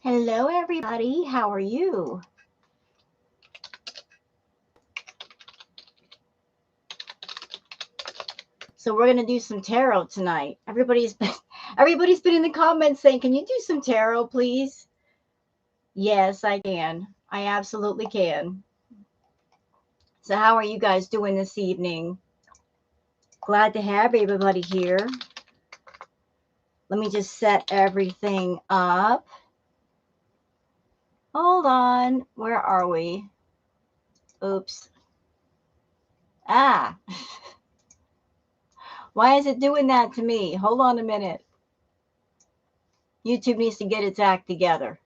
Hello, everybody. How are you? So we're gonna do some tarot tonight. Everybody's been in the comments saying, "Can you do some tarot, please?" Yes, I can. I absolutely can. So how are you guys doing this evening? Glad to have everybody here. Let me just set everything up. Hold on. Where are we? Oops. Ah. Why is it doing that to me? Hold on a minute. YouTube needs to get its act together.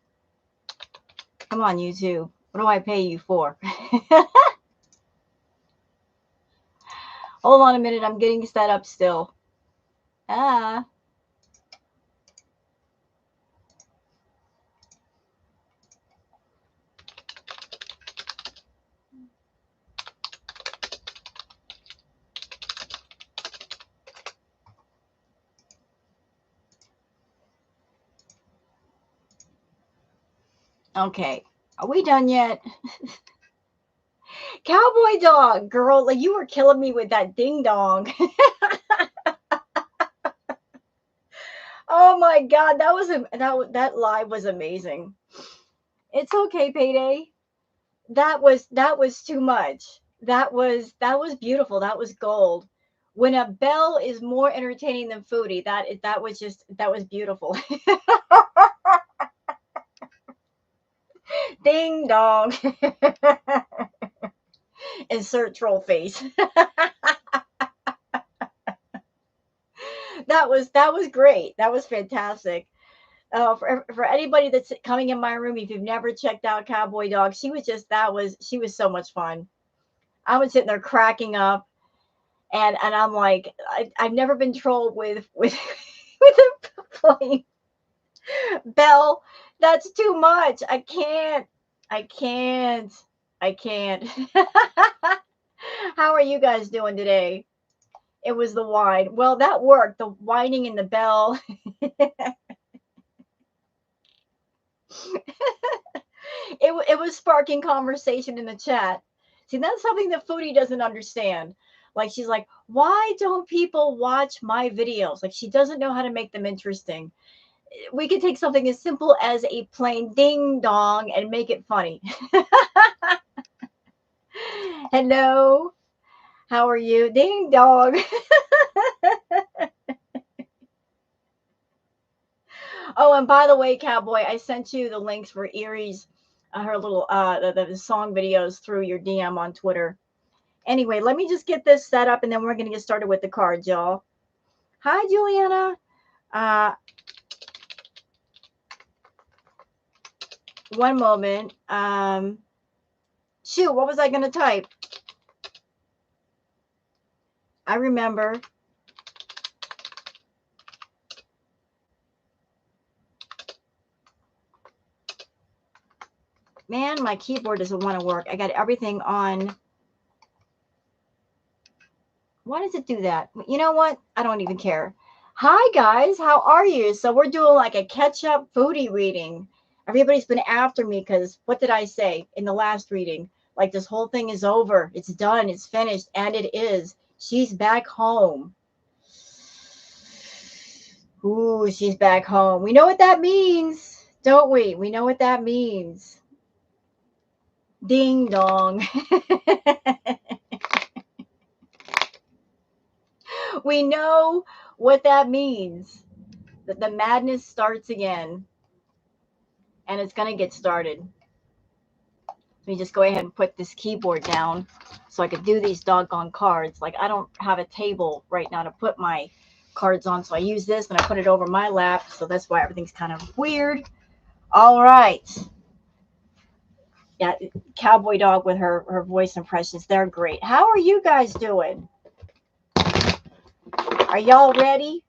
Come on, YouTube. What do I pay you for? Hold on a minute. I'm getting set up still. Ah. Okay. Are we done yet? Cowboy dog, girl, like you were killing me with that ding dong. Oh my god, that live was amazing. It's okay, Payday. That was too much. That was beautiful. That was gold. When a bell is more entertaining than Foodie, that was beautiful. Ding dong. Insert troll face. that was great. That was fantastic. For anybody that's coming in my room, if you've never checked out Cowboy Dog, she was so much fun. I was sitting there cracking up, and I'm like, I've never been trolled with with a plain bell. That's too much. I can't. I can't. I can't. How are you guys doing today? It was the wine. Well, that worked. The whining and the bell. It was sparking conversation in the chat. See, that's something that Foodie doesn't understand. Like she's like, why don't people watch my videos? Like she doesn't know how to make them interesting. We could take something as simple as a plain ding dong and make it funny. Hello, how are you? Ding dong. Oh, and by the way, Cowboy, I sent you the links for Erie's her little the song videos through your DM on Twitter. Anyway, let me just get this set up and then we're going to get started with the cards, y'all. Hi, Juliana. Uh, one moment. Shoot, what was I going to type? I remember. Man, my keyboard doesn't want to work. I got everything on. Why does it do that? You know what? I don't even care. Hi, guys. How are you? So we're doing like a catch-up Foodie reading. Everybody's been after me because what did I say in the last reading? Like this whole thing is over. It's done. It's finished. And it is. She's back home. Ooh, she's back home. We know what that means, don't we? We know what that means. Ding dong. We know what that means. That the madness starts again. And it's going to get started. Let me just go ahead and put this keyboard down so I could do these doggone cards. Like I don't have a table right now to put my cards on. So I use this and I put it over my lap. So that's why everything's kind of weird. All right. Yeah, Cowboy Dog with her voice impressions. They're great. How are you guys doing? Are y'all ready?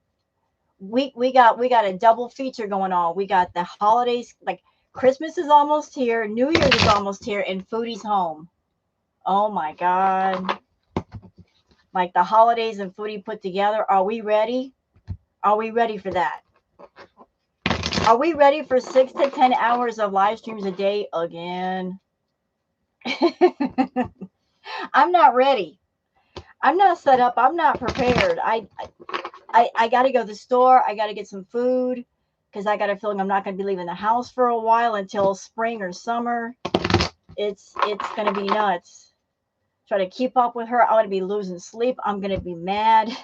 We got a double feature going on. We got the holidays, like Christmas is almost here, New Year's is almost here, and Foodie's home. Oh my God. Like the holidays and Foodie put together. Are we ready? Are we ready for that? Are we ready for 6 to 10 hours of live streams a day again? I'm not ready. I'm not set up. I'm not prepared. I got to go to the store. I got to get some food because I got a feeling I'm not going to be leaving the house for a while until spring or summer. It's going to be nuts. Try to keep up with her. I'm going to be losing sleep. I'm going to be mad.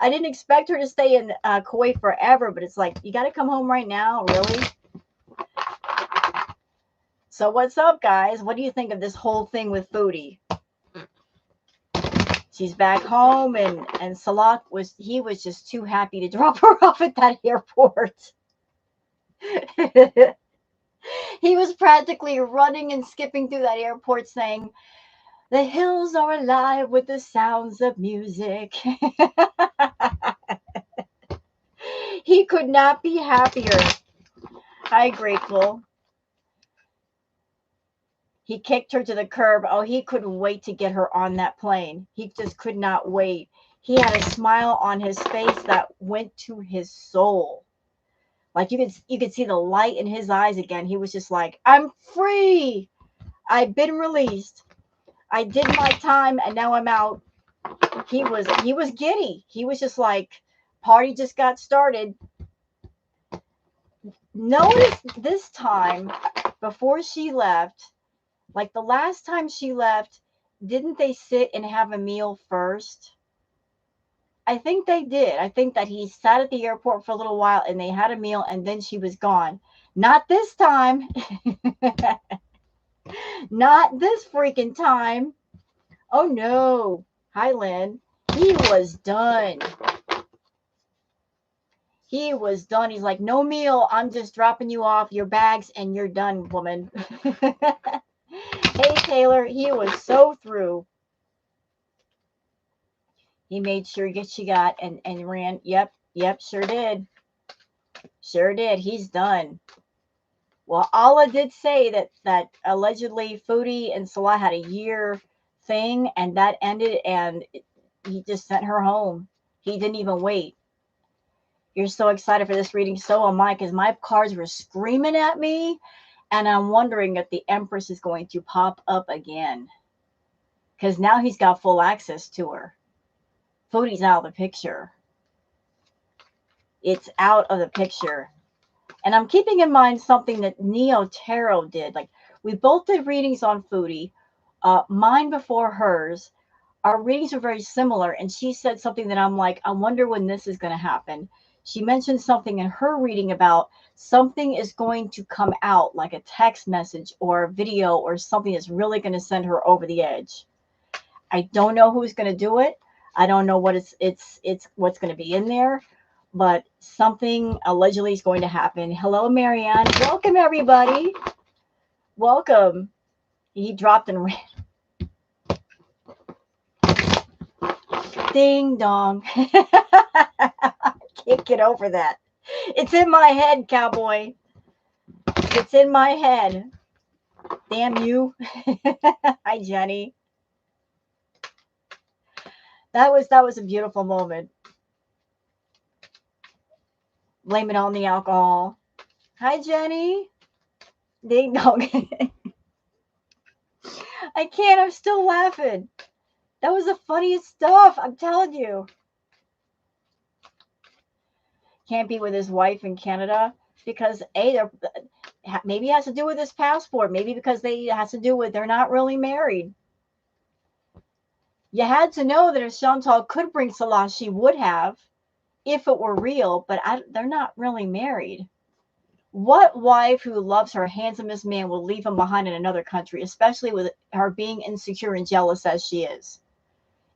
I didn't expect her to stay in Kuwait forever, but it's like, you got to come home right now, really? So what's up, guys? What do you think of this whole thing with Foodie? She's back home, and Salah was just too happy to drop her off at that airport. He was practically running and skipping through that airport saying, "The hills are alive with the sounds of music." He could not be happier. Hi, Grateful. He kicked her to the curb. Oh, he couldn't wait to get her on that plane. He just could not wait. He had a smile on his face that went to his soul. Like you could see the light in his eyes again. He was just like, "I'm free. I've been released. I did my time and now I'm out." He was giddy. He was just like, party just got started. Notice this time before she left, like the last time she left, didn't they sit and have a meal first? I think they did. I think that he sat at the airport for a little while and they had a meal and then she was gone. Not this time. Not this freaking time. Oh no. Hi, Lynn. He was done. He was done. He's like, "No meal. I'm just dropping you off your bags and you're done, woman." Hey, Taylor. He was so through. He made sure she got and ran. Yep, sure did. Sure did. He's done. Well, Allah did say that allegedly Foodie and Salah had a year thing, and that ended, and he just sent her home. He didn't even wait. You're so excited for this reading. So am I, because my cards were screaming at me, and I'm wondering if the Empress is going to pop up again, because now he's got full access to her. Foodie's out of the picture. It's out of the picture. And I'm keeping in mind something that Neo Tarot did. Like, we both did readings on Foodie, mine before hers. Our readings are very similar. And she said something that I'm like, I wonder when this is going to happen. She mentioned something in her reading about something is going to come out, like a text message or a video or something that's really going to send her over the edge. I don't know who's going to do it. I don't know what it's what's going to be in there. But something allegedly is going to happen. Hello, Marianne. Welcome, everybody. Welcome. He dropped and ran. Ding dong. I can't get over that. It's in my head, cowboy. It's in my head. Damn you. Hi, Jenny. That was a beautiful moment. Blame it on the alcohol. Hi, Jenny. Ding dong. I can't. I'm still laughing. That was the funniest stuff. I'm telling you. Can't be with his wife in Canada because maybe it has to do with his passport. Maybe because it has to do with they're not really married. You had to know that if Chantal could bring Salah, she would have if it were real, but they're not really married. What wife who loves her handsomest man will leave him behind in another country, especially with her being insecure and jealous as she is?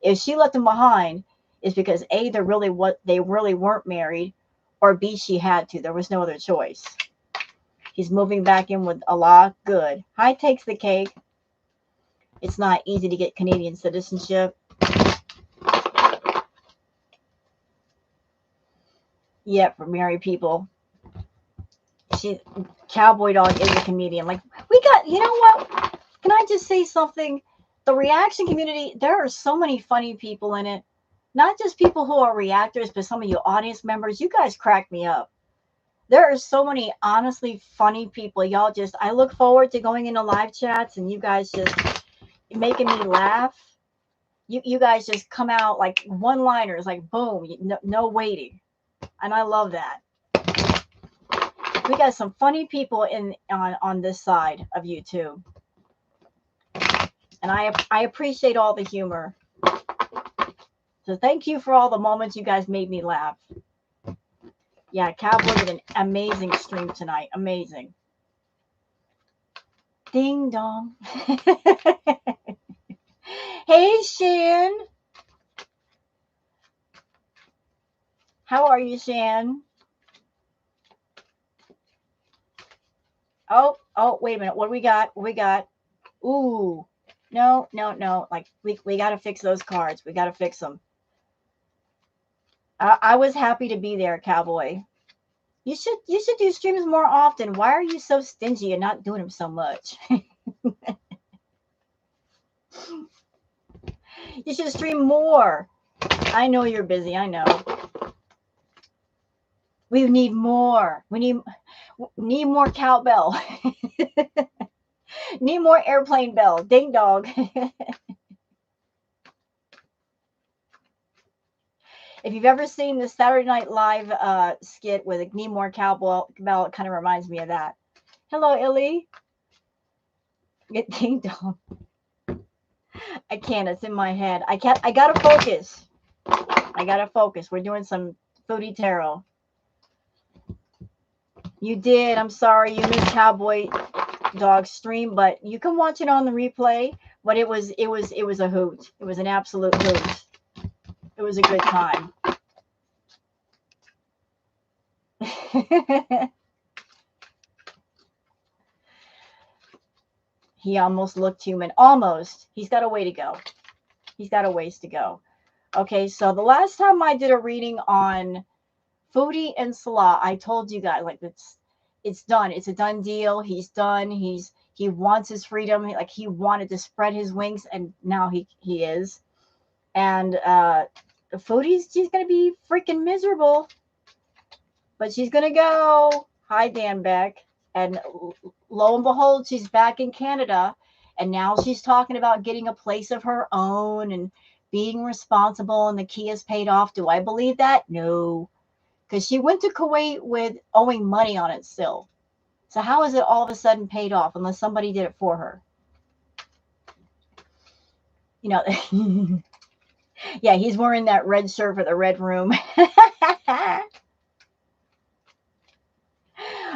If she left him behind, it's because A, they really weren't married, or B, she had to. There was no other choice. He's moving back in with Allah. Good. Hi, takes the cake. It's not easy to get Canadian citizenship. Yep, for married people. Cowboy Dog is a comedian. Like, we got, you know what? Can I just say something? The reaction community, there are so many funny people in it. Not just people who are reactors, but some of you audience members. You guys crack me up. There are so many honestly funny people. Y'all just, I look forward to going into live chats and you guys just making me laugh. You guys just come out like one-liners, like boom, no waiting. And I love that. We got some funny people on this side of YouTube. And I appreciate all the humor. So thank you for all the moments you guys made me laugh. Yeah, Cowboy did an amazing stream tonight. Amazing. Ding dong. Hey, Shan. How are you, Shan? Oh, wait a minute. What do we got? What we got? Ooh. No. Like, we got to fix those cards. We got to fix them. I was happy to be there, Cowboy. You should do streams more often. Why are you so stingy and not doing them so much? You should stream more. I know you're busy. I know. We need more. We need more cowbell. Need more airplane bell. Ding dong. If you've ever seen the Saturday Night Live skit with Need More Cowbell, it kind of reminds me of that. Hello, Illy. Ding dong. I can't. It's in my head. I can't. I gotta focus. We're doing some Foodie Tarot. You did. I'm sorry you missed Cowboy Dog stream, but you can watch it on the replay. But it was a hoot. It was an absolute hoot. It was a good time. He almost looked human. Almost. He's got a way to go. He's got a ways to go. Okay, so the last time I did a reading on Foodie and Salah, I told you guys, like, it's done. It's a done deal. He's done. He wants his freedom. Like, he wanted to spread his wings, and now he is. And she's going to be freaking miserable. But she's going to go. Hi, Dan Beck. And lo and behold, she's back in Canada. And now she's talking about getting a place of her own and being responsible. And the key is paid off. Do I believe that? No. Because she went to Kuwait with owing money on it still. So how is it all of a sudden paid off unless somebody did it for her? You know, yeah, he's wearing that red shirt for the red room.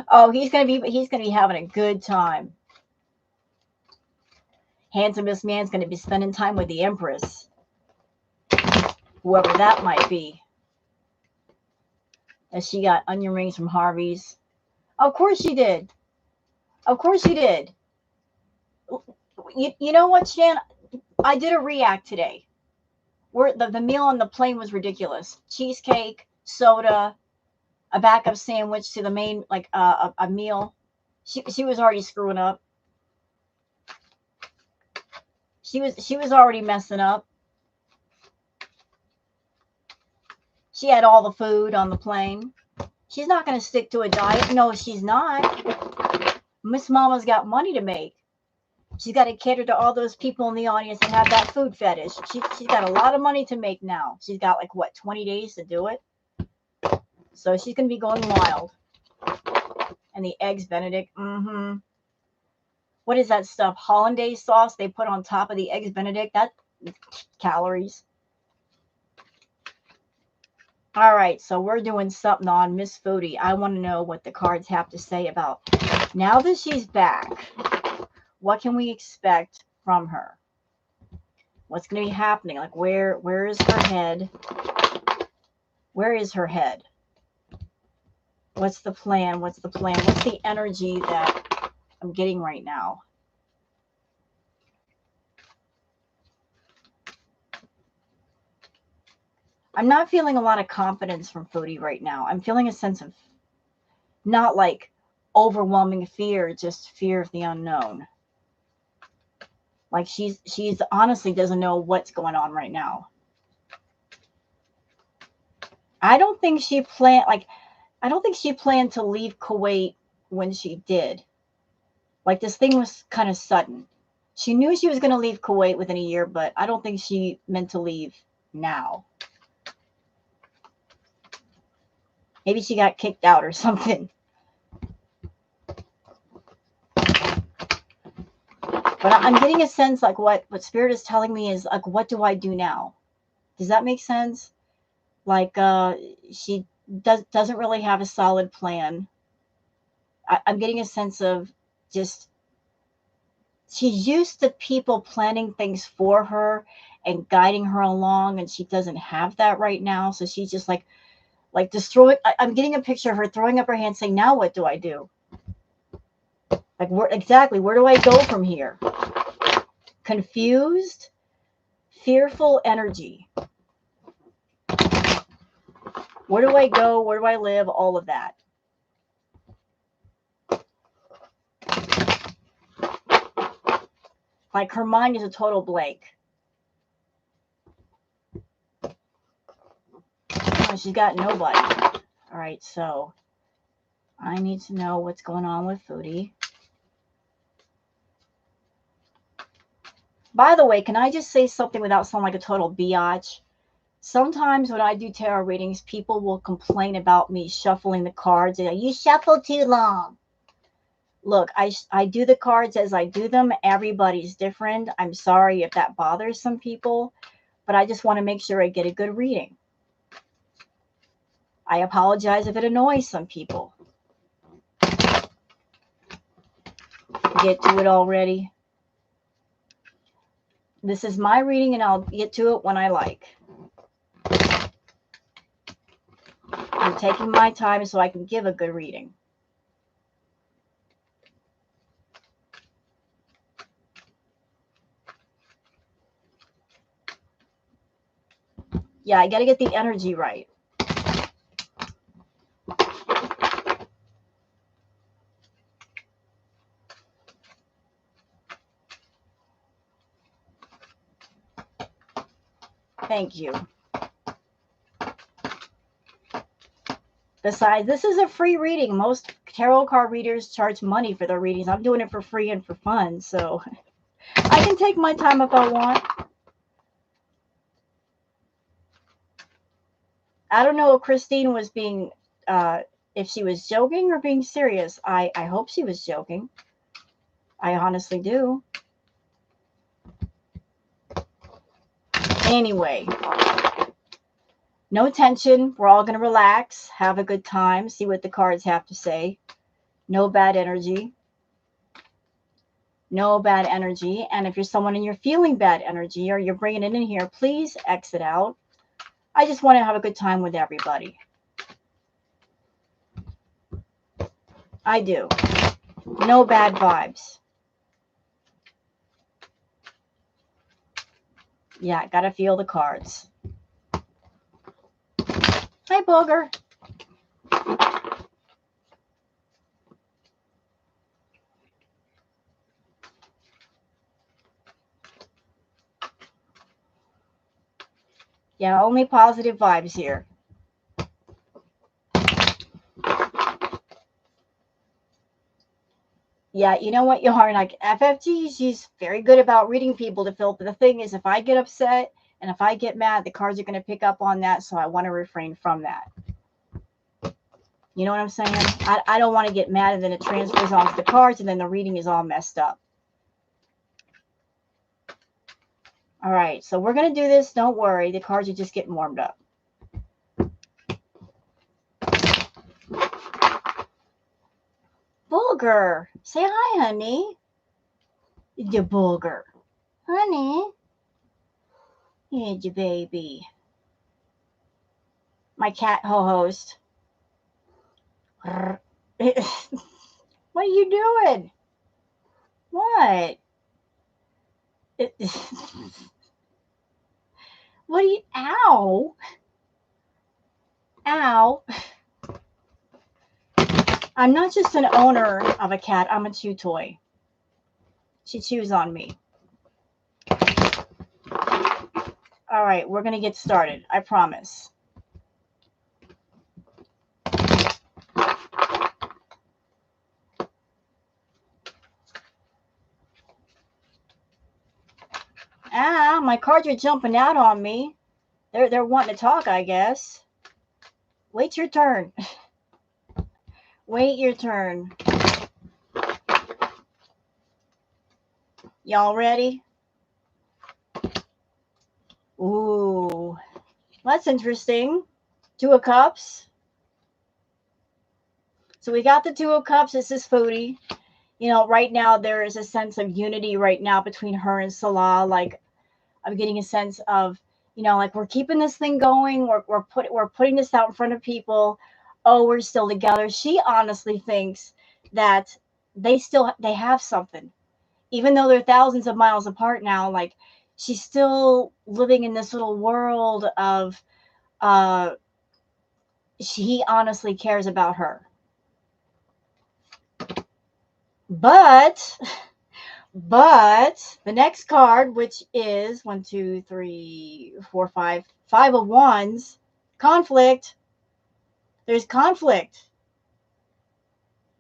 Oh, he's gonna be having a good time. Handsomest man's gonna be spending time with the Empress, whoever that might be. And she got onion rings from Harvey's. Of course she did. Of course she did. You know what, Shan? I did a react today. The meal on the plane was ridiculous. Cheesecake, soda, a backup sandwich to the main, like a meal. She was already screwing up. She was already messing up. She had all the food on the plane. She's not going to stick to a diet. No, she's not. Miss Mama's got money to make. She's got to cater to all those people in the audience and have that food fetish. She's got a lot of money to make now. She's got like, what, 20 days to do it? So she's going to be going wild. And the eggs Benedict. What is that stuff? Hollandaise sauce they put on top of the eggs Benedict? That calories. All right, so we're doing something on Miss Foodie. I want to know what the cards have to say about now that she's back. What can we expect from her? What's going to be happening? Like, where is her head? Where is her head? What's the plan? What's the plan? What's the energy that I'm getting right now? I'm not feeling a lot of confidence from Foodie right now. I'm feeling a sense of not like overwhelming fear, just fear of the unknown. Like she's honestly doesn't know what's going on right now. I don't think she planned, like, I don't think she planned to leave Kuwait when she did. Like, this thing was kind of sudden. She knew she was going to leave Kuwait within a year, but I don't think she meant to leave now. Maybe she got kicked out or something. But I'm getting a sense, like, what Spirit is telling me is, like, what do I do now? Does that make sense? Like, she doesn't really have a solid plan. I'm getting a sense of just, she's used to people planning things for her and guiding her along, and she doesn't have that right now. So she's just like just throwing. I'm getting a picture of her throwing up her hand, saying, "Now what do I do? Like, where do I go from here?" Confused, fearful energy. Where do I go? Where do I live? All of that. Like, her mind is a total blank. Oh, she's got nobody. All right, so I need to know what's going on with Foodie. By the way, can I just say something without sounding like a total biatch? Sometimes when I do tarot readings, people will complain about me shuffling the cards. You shuffle too long. Look, I do the cards as I do them. Everybody's different. I'm sorry if that bothers some people, but I just want to make sure I get a good reading. I apologize if it annoys some people. Get to it already. This is my reading, and I'll get to it when I like. I'm taking my time so I can give a good reading. Yeah, I got to get the energy right. Thank you. Besides, this is a free reading. Most tarot card readers charge money for their readings. I'm doing it for free and for fun, so I can take my time if I want. I don't know if Christine was being, if she was joking or being serious. I hope she was joking. I honestly do. Anyway, no tension. We're all going to relax, have a good time, see what the cards have to say. No bad energy. No bad energy. And if you're someone and you're feeling bad energy or you're bringing it in here, please exit out. I just want to have a good time with everybody. I do. No bad vibes. Yeah, gotta feel the cards. Hi, Booger. Yeah, only positive vibes here. Yeah, you know what, Yarn? Like, FFG, she's very good about reading people to feel. But the thing is, if I get upset and if I get mad, the cards are going to pick up on that. So I want to refrain from that. You know what I'm saying? I don't want to get mad and then it transfers onto the cards and then the reading is all messed up. All right, so we're going to do this. Don't worry. The cards are just getting warmed up. Bulgur, say hi, honey. You Bulgur. Honey. Here's your baby. My cat ho-host. What are you doing? What? What are you? Ow. Ow. I'm not just an owner of a cat. I'm a chew toy. She chews on me. All right, we're going to get started. I promise. my cards are jumping out on me. They're wanting to talk, I guess. Wait your turn. Wait your turn. Y'all ready? Ooh, that's interesting. Two of Cups. So we got the Two of Cups. This is Foodie. You know, right now there is a sense of unity right now between her and Salah. Like, I'm getting a sense of, you know, like we're keeping this thing going. We're putting this out in front of people. Oh, we're still together. She honestly thinks that they have something, even though they're thousands of miles apart now. Like, she's still living in this little world of uh he honestly cares about her. But the next card, which is 1, 2, 3, 4, 5, 5 of Wands, conflict. There's conflict.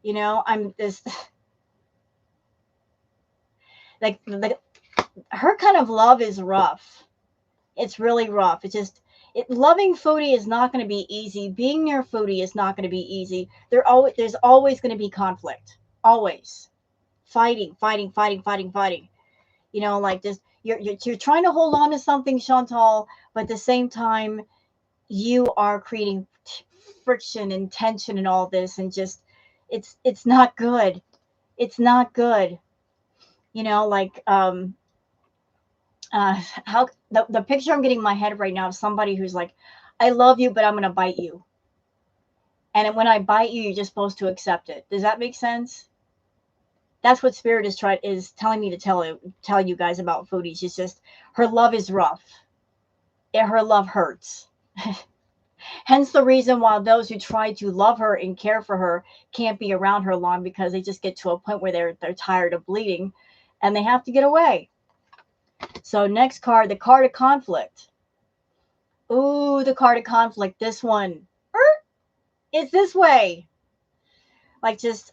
You know, I'm this like her kind of love is rough. It's really rough. It's just loving Foodie is not going to be easy. Being near Foodie is not going to be easy. There's always going to be conflict. Always fighting, fighting, fighting, fighting, fighting. You know, like this. You're trying to hold on to something, Chantal, but at the same time, you are creating friction and tension and all this, and just it's not good. It's not good. You know, like how the picture I'm getting in my head right now of somebody who's like, I love you, but I'm gonna bite you. And when I bite you, you're just supposed to accept it. Does that make sense? That's what Spirit is telling me to tell you guys about Foodie. She's just, her love is rough. Her love hurts. Hence the reason why those who try to love her and care for her can't be around her long, because they just get to a point where they're tired of bleeding and they have to get away. So next card, the card of conflict. Ooh, the card of conflict. This one. It's this way. Like just,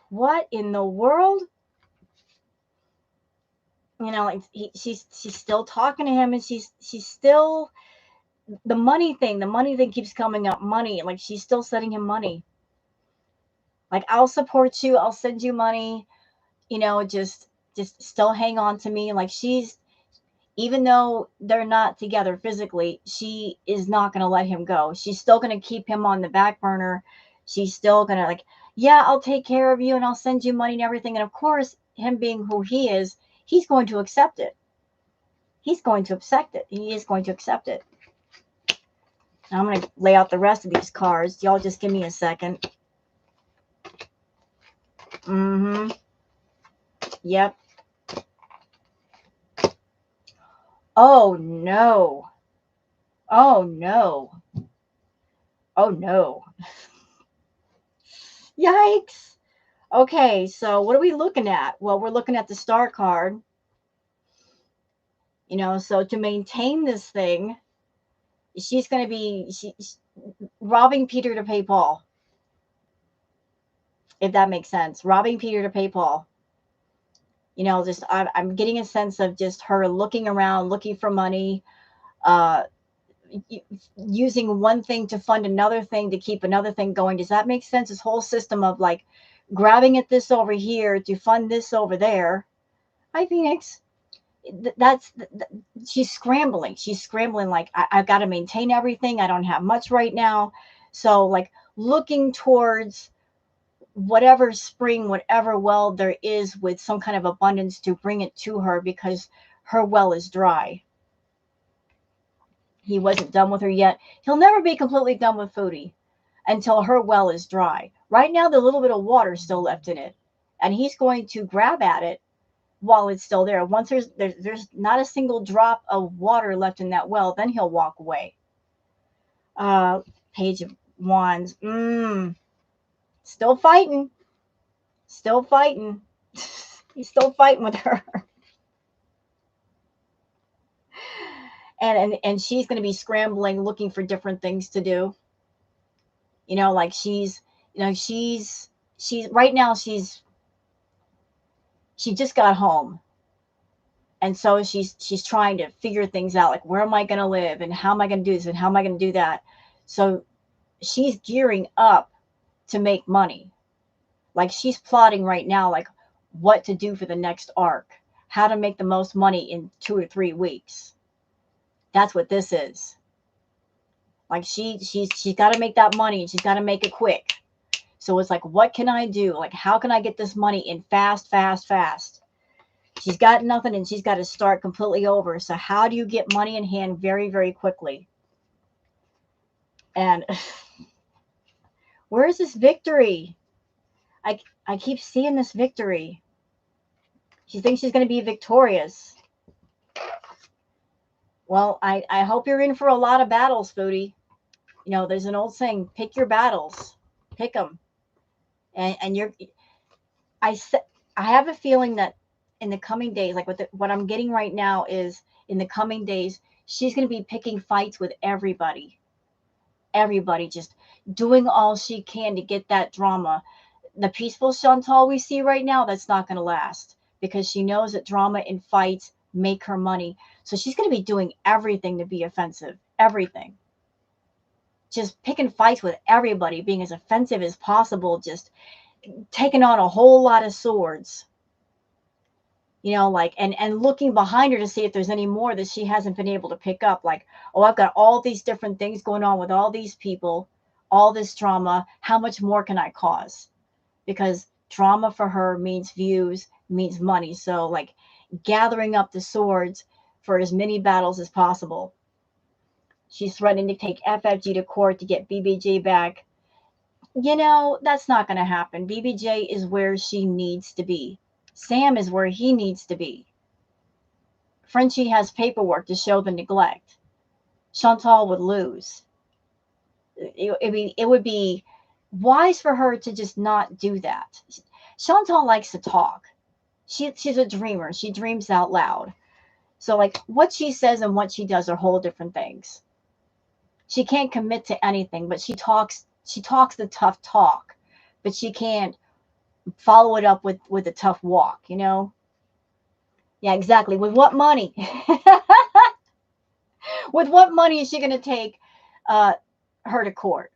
what in the world? You know, like she's still talking to him, and she's still, the money thing keeps coming up. Money, like she's still sending him money. Like, I'll support you, I'll send you money, you know, just still hang on to me. Like, she's, even though they're not together physically, she is not going to let him go. She's still going to keep him on the back burner. She's still going to, like, yeah, I'll take care of you and I'll send you money and everything. And of course, him being who he is, he's going to accept it. He's going to accept it. He is going to accept it. Now I'm going to lay out the rest of these cards. Y'all just give me a second. Mm-hmm. Yep. Oh, no. Oh, no. Oh, no. Yikes. Okay, so what are we looking at? Well, we're looking at the Star card. You know, so to maintain this thing, she's going to be robbing Peter to pay Paul. If that makes sense. Robbing Peter to pay Paul. You know, just I'm getting a sense of just her looking around, looking for money, using one thing to fund another thing to keep another thing going. Does that make sense? This whole system of like grabbing at this over here to fund this over there. Hi, Phoenix. She's scrambling. She's scrambling. Like, I've got to maintain everything. I don't have much right now. So like looking towards whatever spring, whatever well there is with some kind of abundance to bring it to her, because her well is dry. He wasn't done with her yet. He'll never be completely done with Foodie until her well is dry. Right now, the little bit of water is still left in it, and he's going to grab at it while it's still there. Once there's not a single drop of water left in that well, then he'll walk away. Page of Wands. Still fighting. Still fighting. He's still fighting with her. And she's going to be scrambling, looking for different things to do. You know, like she's right now she just got home. And so she's trying to figure things out, like, where am I going to live, and how am I going to do this, and how am I going to do that. So she's gearing up to make money. Like, she's plotting right now, like, what to do for the next arc, how to make the most money in 2 or 3 weeks. That's what this is. Like, she's got to make that money, and she's got to make it quick. So it's like, what can I do? Like, how can I get this money in fast, fast, fast? She's got nothing, and she's got to start completely over. So how do you get money in hand very, very quickly? And where is this victory? I keep seeing this victory. She thinks she's going to be victorious. Well, I hope you're in for a lot of battles, Foodie. You know, there's an old saying, pick your battles. Pick them. And I have a feeling that in the coming days, like what I'm getting right now is, in the coming days, she's going to be picking fights with everybody. Everybody, just doing all she can to get that drama. The peaceful Chantal we see right now, that's not going to last, because she knows that drama and fights make her money. So she's going to be doing everything to be offensive. Everything. Just picking fights with everybody, being as offensive as possible, just taking on a whole lot of swords. You know, like, and looking behind her to see if there's any more that she hasn't been able to pick up. Like, oh, I've got all these different things going on with all these people, all this drama. How much more can I cause? Because drama for her means views, means money. So, like, gathering up the swords for as many battles as possible. She's threatening to take FFG to court to get BBJ back. You know, that's not going to happen. BBJ is where she needs to be. Sam is where he needs to be. Frenchie has paperwork to show the neglect. Chantal would lose. It would be wise for her to just not do that. Chantal likes to talk. She's a dreamer. She dreams out loud. So, like, what she says and what she does are whole different things. She can't commit to anything, but she talks the tough talk, but she can't follow it up with a tough walk, you know? Yeah, exactly. With what money? With what money is she going to take her to court?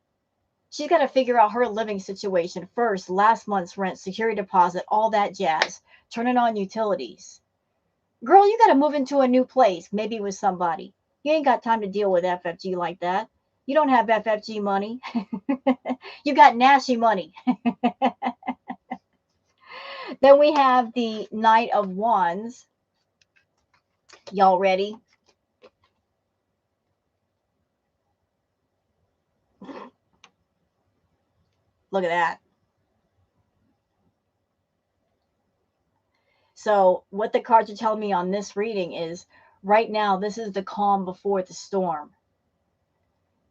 She's got to figure out her living situation first, last month's rent, security deposit, all that jazz, turning on utilities. Girl, you got to move into a new place, maybe with somebody. You ain't got time to deal with FFG like that. You don't have FFG money. You got Nashi money. Then we have the Knight of Wands. Y'all ready? Look at that. So what the cards are telling me on this reading is, right now, this is the calm before the storm.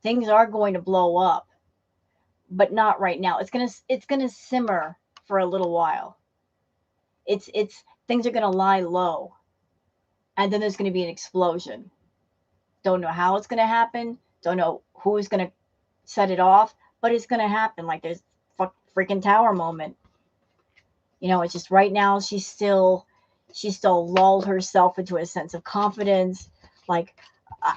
Things are going to blow up, but not right now. It's gonna simmer for a little while. It's things are gonna lie low, and then there's gonna be an explosion. Don't know how it's gonna happen. Don't know who is gonna set it off, but it's gonna happen. Like, there's freaking tower moment. You know, it's just right now she's still lulled herself into a sense of confidence. Like,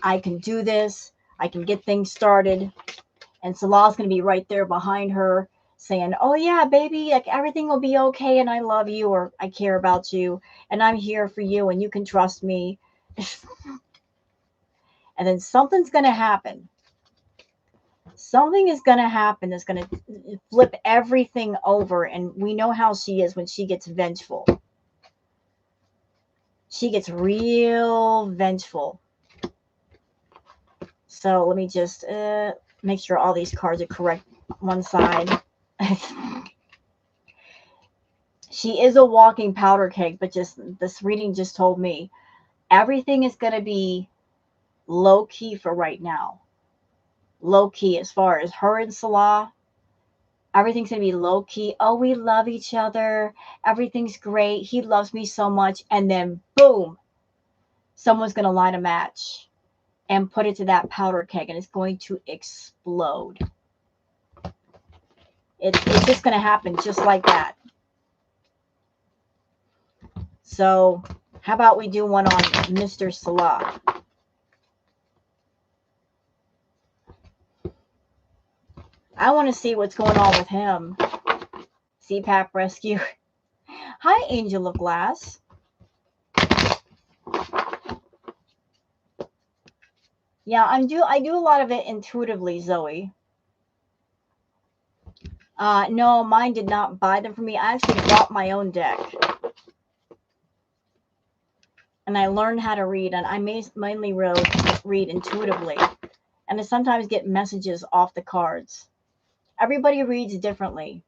I can do this. I can get things started. And Salah's going to be right there behind her saying, oh yeah, baby, like, everything will be okay. And I love you, or I care about you, and I'm here for you, and you can trust me. And then something's going to happen. Something is going to happen that's going to flip everything over. And we know how she is when she gets vengeful. She gets real vengeful. So let me just make sure all these cards are correct. One side. She is a walking powder keg, but just this reading just told me everything is going to be low key for right now. Low key as far as her and Salah. Everything's going to be low key. Oh, we love each other. Everything's great. He loves me so much. And then boom, someone's going to light a match and put it to that powder keg, and it's going to explode. It's just going to happen just like that. So How about we do one on Mr. Salah? I want to see what's going on with him. CPAP rescue. Hi, Angel of Glass. Yeah, I do a lot of it intuitively, Zoe. No, mine did not buy them for me. I actually bought my own deck. And I learned how to read, and I mainly read intuitively. And I sometimes get messages off the cards. Everybody reads differently.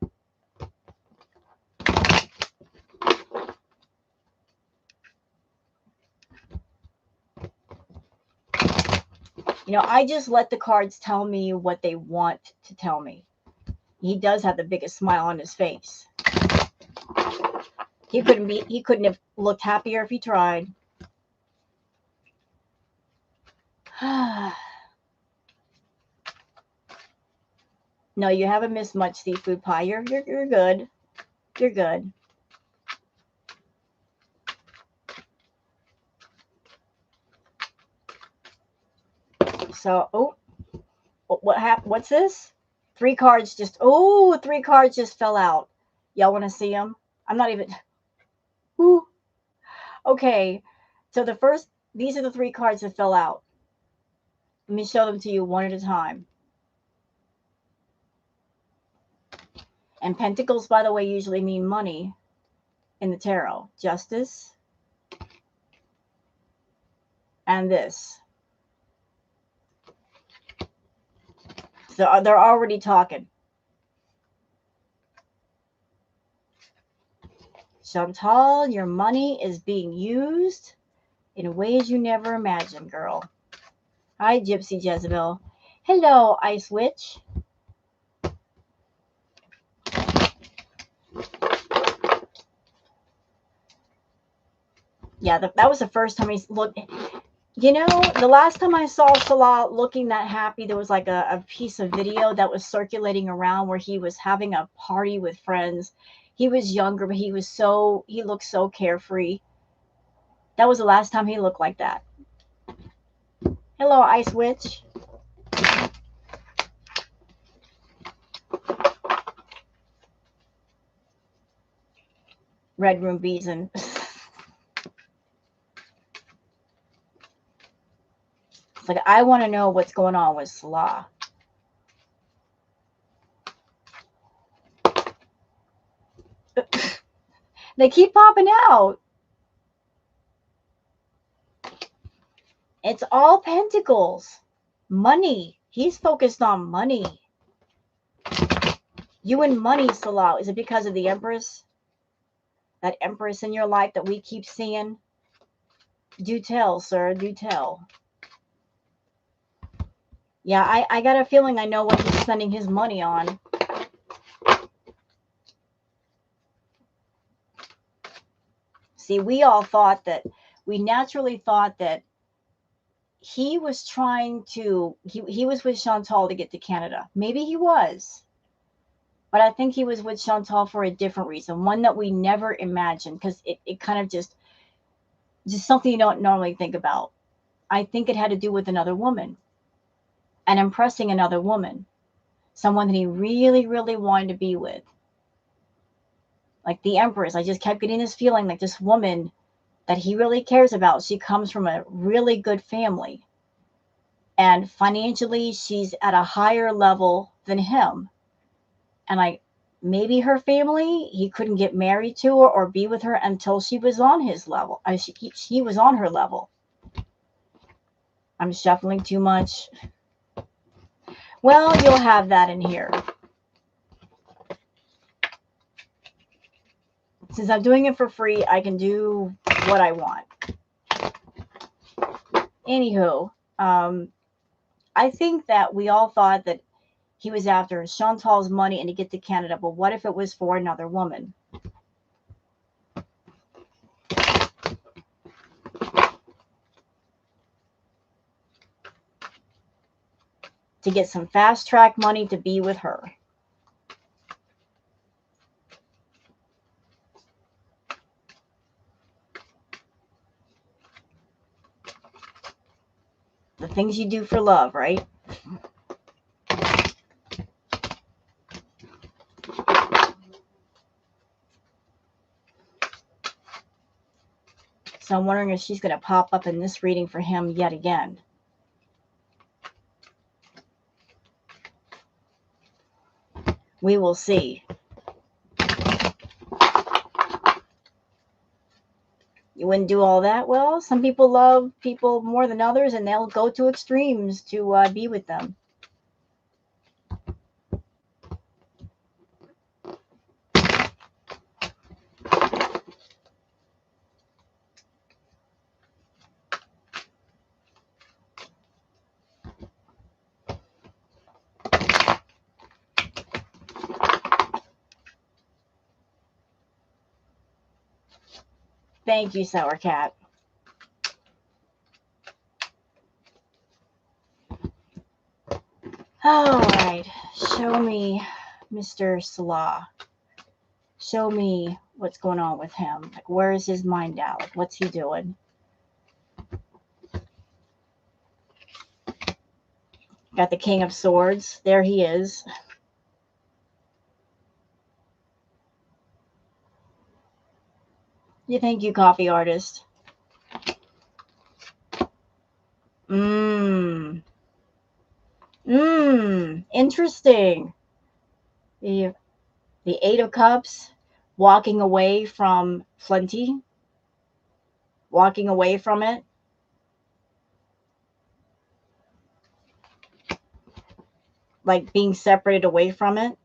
You know, I just let the cards tell me what they want to tell me. He does have the biggest smile on his face. He couldn't have looked happier if he tried. No, you haven't missed much, seafood pie. You're good. You're good. So, oh, what happened? What's this? Three cards just fell out. Y'all want to see them? I'm not even. Ooh. Okay. So these are the three cards that fell out. Let me show them to you one at a time. And pentacles, by the way, usually mean money in the tarot. Justice. And this. So they're already talking. Chantal, your money is being used in ways you never imagined, girl. Hi, Gypsy Jezebel. Hello, Ice Witch. Yeah, that was the first time he looked. You know, the last time I saw Salah looking that happy, there was like a piece of video that was circulating around where he was having a party with friends. He was younger, but he looked so carefree. That was the last time he looked like that. Hello, Ice Witch. Red Room Bees and it's like, I want to know what's going on with Salah. They keep popping out. It's all pentacles. Money. He's focused on money. You and money, Salah. Is it because of the Empress? That Empress in your life that we keep seeing? Do tell, sir. Do tell. Yeah, I got a feeling I know what he's spending his money on. See, we naturally thought that he was trying to, he was with Chantal to get to Canada. Maybe he was. But I think he was with Chantal for a different reason. One that we never imagined, because it kind of just something you don't normally think about. I think it had to do with another woman. And impressing another woman. Someone that he really, really wanted to be with. Like the Empress. I just kept getting this feeling like this woman that he really cares about. She comes from a really good family. And financially, she's at a higher level than him. And maybe her family, he couldn't get married to her or be with her until she was on his level. She was on her level. I'm shuffling too much. Well, you'll have that in here. Since I'm doing it for free, I can do what I want. Anywho, I think that we all thought that he was after Chantal's money and to get to Canada, but what if it was for another woman? To get some fast track money to be with her. The things you do for love, right? So I'm wondering if she's going to pop up in this reading for him yet again. We will see. You wouldn't do all that? Well, some people love people more than others, and they'll go to extremes to be with them. Thank you, Sour Cat. All right. Show me Mr. Salah. Show me what's going on with him. Like, where is his mind at? Like, what's he doing? Got the King of Swords. There he is. You thank you, coffee artist. Interesting. The Eight of Cups, walking away from plenty, walking away from it. Like being separated away from it.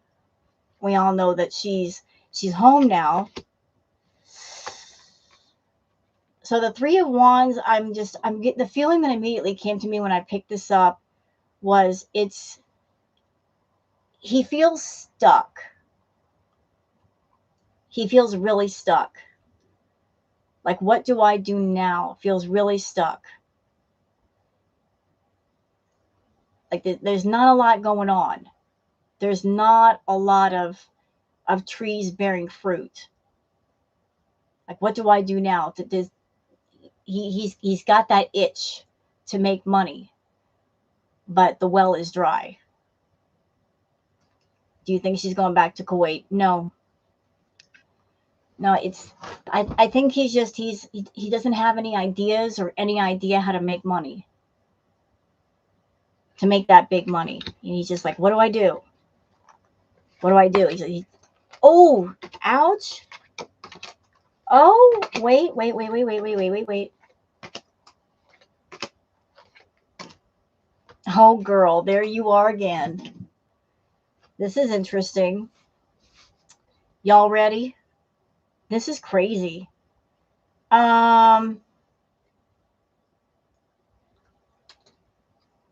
We all know that she's home now. So the Three of Wands, I'm getting the feeling that immediately came to me when I picked this up was he feels stuck. He feels really stuck. Like, what do I do now? Feels really stuck. Like there's not a lot going on. There's not a lot of trees bearing fruit. Like, what do I do now? He's got that itch to make money, but the well is dry. Do you think she's going back to Kuwait? No. I think he doesn't have any ideas or any idea how to make money, to make that big money. And he's just like, what do I do? What do I do? Oh, ouch. Oh, wait. Oh, girl, there you are again. This is interesting. Y'all ready? This is crazy. You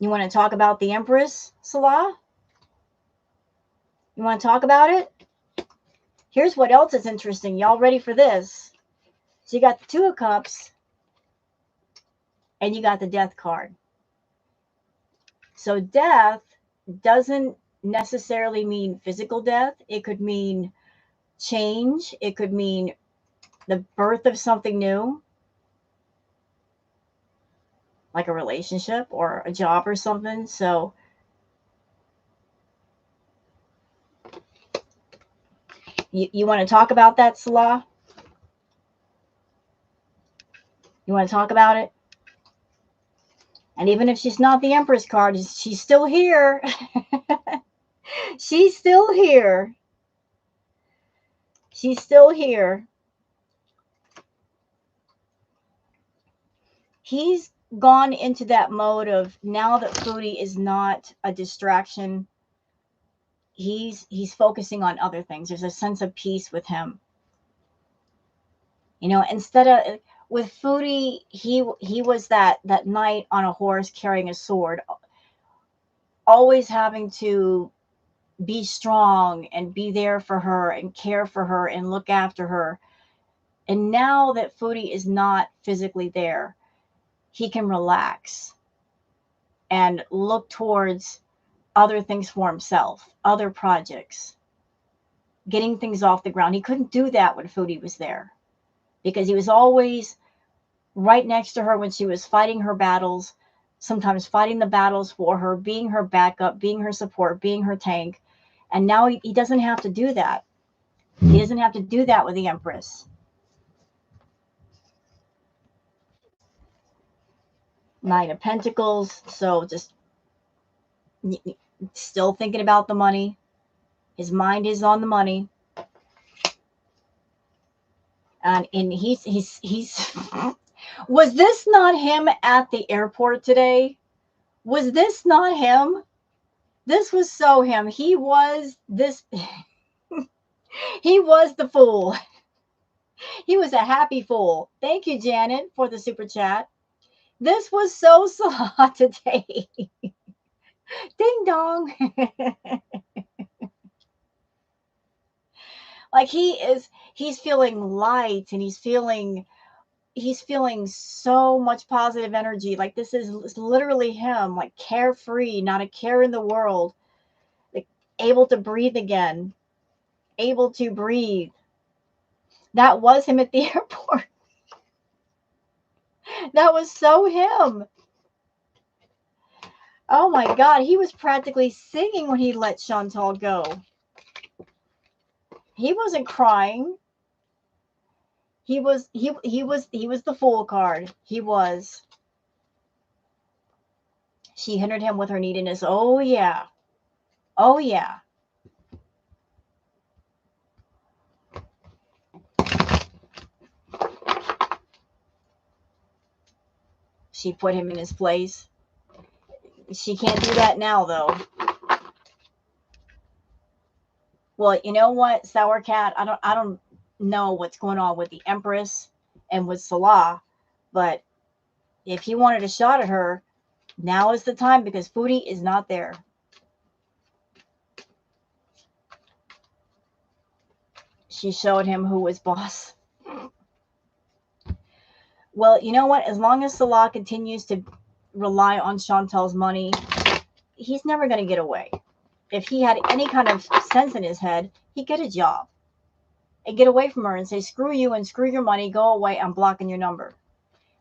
want to talk about the Empress, Salah? You want to talk about it? Here's what else is interesting. Y'all ready for this? So you got the Two of Cups and you got the Death card. So death doesn't necessarily mean physical death. It could mean change. It could mean the birth of something new, like a relationship or a job or something. So you want to talk about that, Salah? You want to talk about it? And even if she's not the Empress card, she's still here. She's still here. She's still here. He's gone into that mode of, now that Foodie is not a distraction, he's focusing on other things. There's a sense of peace with him. You know, instead of with Foodie, he was that knight on a horse carrying a sword, always having to be strong and be there for her and care for her and look after her. And now that Foodie is not physically there, he can relax and look towards other things for himself, other projects, getting things off the ground. He couldn't do that when Foodie was there because he was always right next to her when she was fighting her battles, sometimes fighting the battles for her, being her backup, being her support, being her tank. And now he doesn't have to do that. He doesn't have to do that with the Empress. Nine of Pentacles. So just still thinking about the money. His mind is on the money. And he's was this not him at the airport today? Was this not him? This was so him. He was this. He was the fool. He was a happy fool. Thank you, Janet, for the super chat. This was so Salah today. Ding dong. Like he's feeling light, and he's feeling so much positive energy. Like this is literally him, like carefree, not a care in the world, like able to breathe again, able to breathe. That was him at the airport. That was so him. Oh my God, he was practically singing when he let Chantal go. He wasn't crying. He was the fool card. He was. She hindered him with her neediness. Oh yeah. Oh yeah. She put him in his place. She can't do that now though. Well, you know what, Sour Cat? I don't know what's going on with the Empress and with Salah, but if he wanted a shot at her, now is the time, because Foodie is not there. She showed him who was boss. Well, you know what? As long as Salah continues to rely on Chantal's money, he's never going to get away. If he had any kind of sense in his head, he'd get a job and get away from her and say, screw you and screw your money, go away, I'm blocking your number.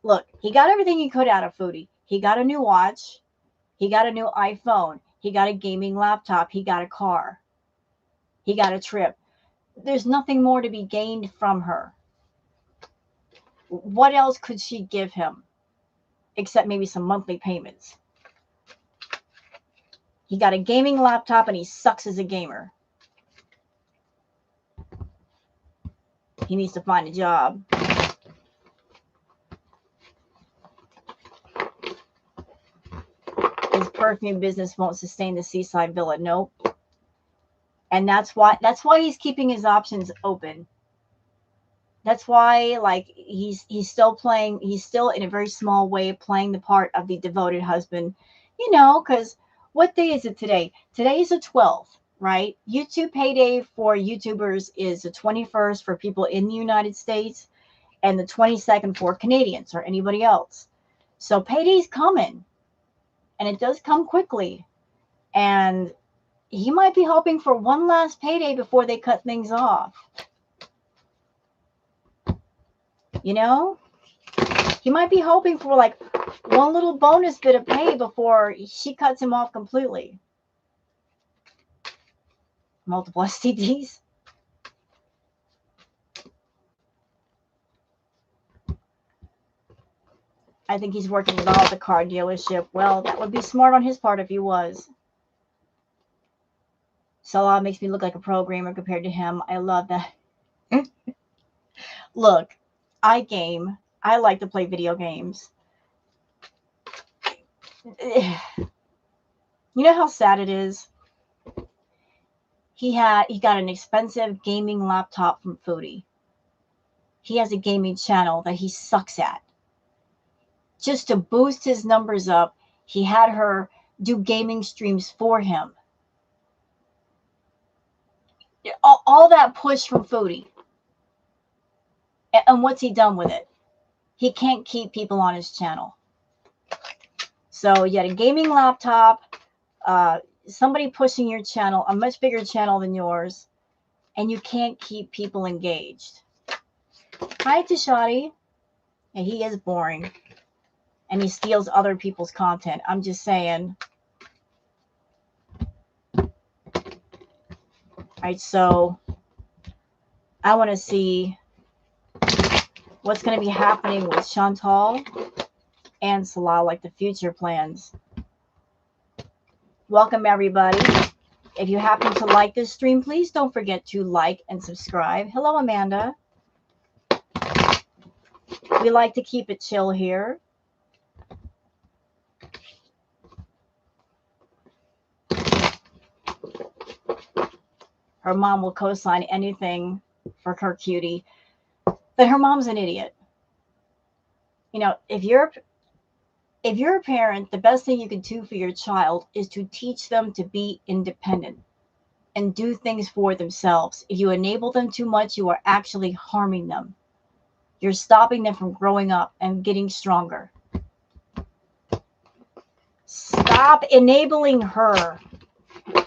Look, he got everything he could out of Foodie. He got a new watch. He got a new iPhone. He got a gaming laptop. He got a car. He got a trip. There's nothing more to be gained from her. What else could she give him except maybe some monthly payments? He got a gaming laptop and he sucks as a gamer. He needs to find a job. His perfume business won't sustain the seaside villa. Nope. And that's why he's keeping his options open. That's why, like, he's still in a very small way playing the part of the devoted husband, because what day is it today? Today is the 12th, right? YouTube payday for YouTubers is the 21st for people in the United States and the 22nd for Canadians or anybody else. So payday's coming, and it does come quickly. And he might be hoping for one last payday before they cut things off. He might be hoping for like one little bonus bit of pay before she cuts him off completely. Multiple STDs. I think he's working with all the car dealership. Well, that would be smart on his part if he was. Salah makes me look like a programmer compared to him. I love that. Look, I game. I like to play video games. You know how sad it is? He got an expensive gaming laptop from Foodie. He has a gaming channel that he sucks at. Just to boost his numbers up, he had her do gaming streams for him. All that push from Foodie. And what's he done with it? He can't keep people on his channel. So you had a gaming laptop, somebody pushing your channel, a much bigger channel than yours, and you can't keep people engaged. Hi, Tashati. And he is boring. and he steals other people's content. I'm just saying. All right, so I want to see what's going to be happening with Chantal and Salah, like the future plans. Welcome, everybody. If you happen to like this stream, please don't forget to like and subscribe. Hello, Amanda. We like to keep it chill here. Her mom will co-sign anything for her cutie. But her mom's an idiot. You know, if you're a parent, the best thing you can do for your child is to teach them to be independent and do things for themselves. If you enable them too much, you are actually harming them. You're stopping them from growing up and getting stronger. Stop enabling her.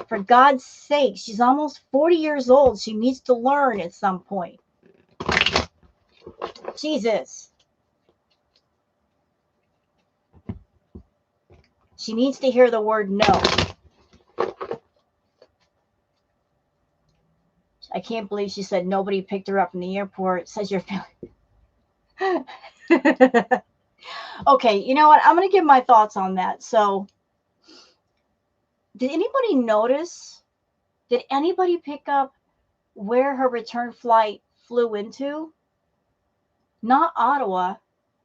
For God's sake, she's almost 40 years old. She needs to learn at some point. Jesus. She needs to hear the word no. I can't believe she said nobody picked her up from the airport. Says your family. Okay, you know what? I'm going to give my thoughts on that. So, did anybody notice? Did anybody pick up where her return flight flew into? Not Ottawa,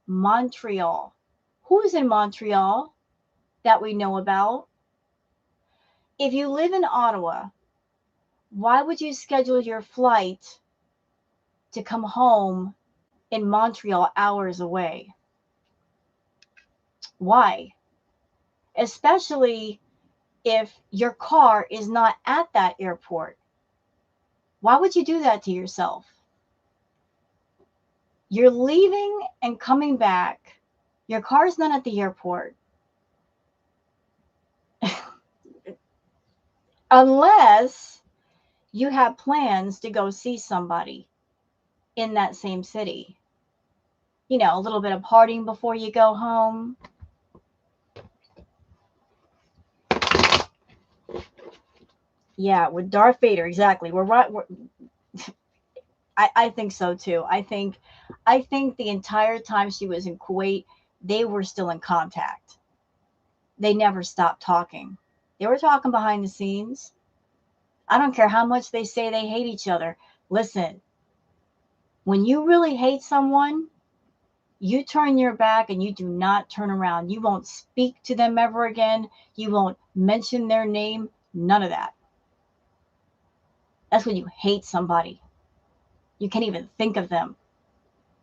Montreal. Who is in Montreal that we know about? If you live in Ottawa, why would you schedule your flight to come home in Montreal hours away? Why? Especially if your car is not at that airport. Why would you do that to yourself? You're leaving and coming back. Your car's not at the airport. Unless you have plans to go see somebody in that same city. You know, a little bit of partying before you go home. Yeah, with Darth Vader, exactly. We're right. I think so too. I think the entire time she was in Kuwait, they were still in contact. They never stopped talking. They were talking behind the scenes. I don't care how much they say they hate each other. Listen, when you really hate someone, you turn your back and you do not turn around. You won't speak to them ever again. You won't mention their name. None of that. That's when you hate somebody. You can't even think of them.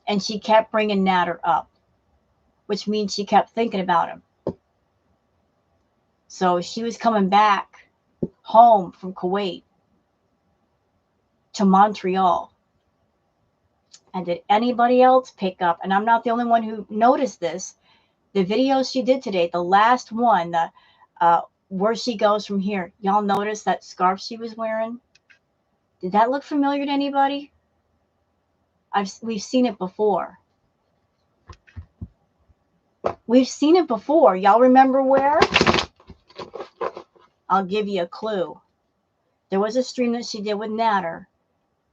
And she kept bringing Nader up, which means she kept thinking about him. So she was coming back home from Kuwait to Montreal. And did anybody else pick up? And I'm not the only one who noticed this. The video she did today, the last one, where she goes from here. Y'all notice that scarf she was wearing? Did that look familiar to anybody? We've seen it before. We've seen it before. Y'all remember where? I'll give you a clue. There was a stream that she did with Nader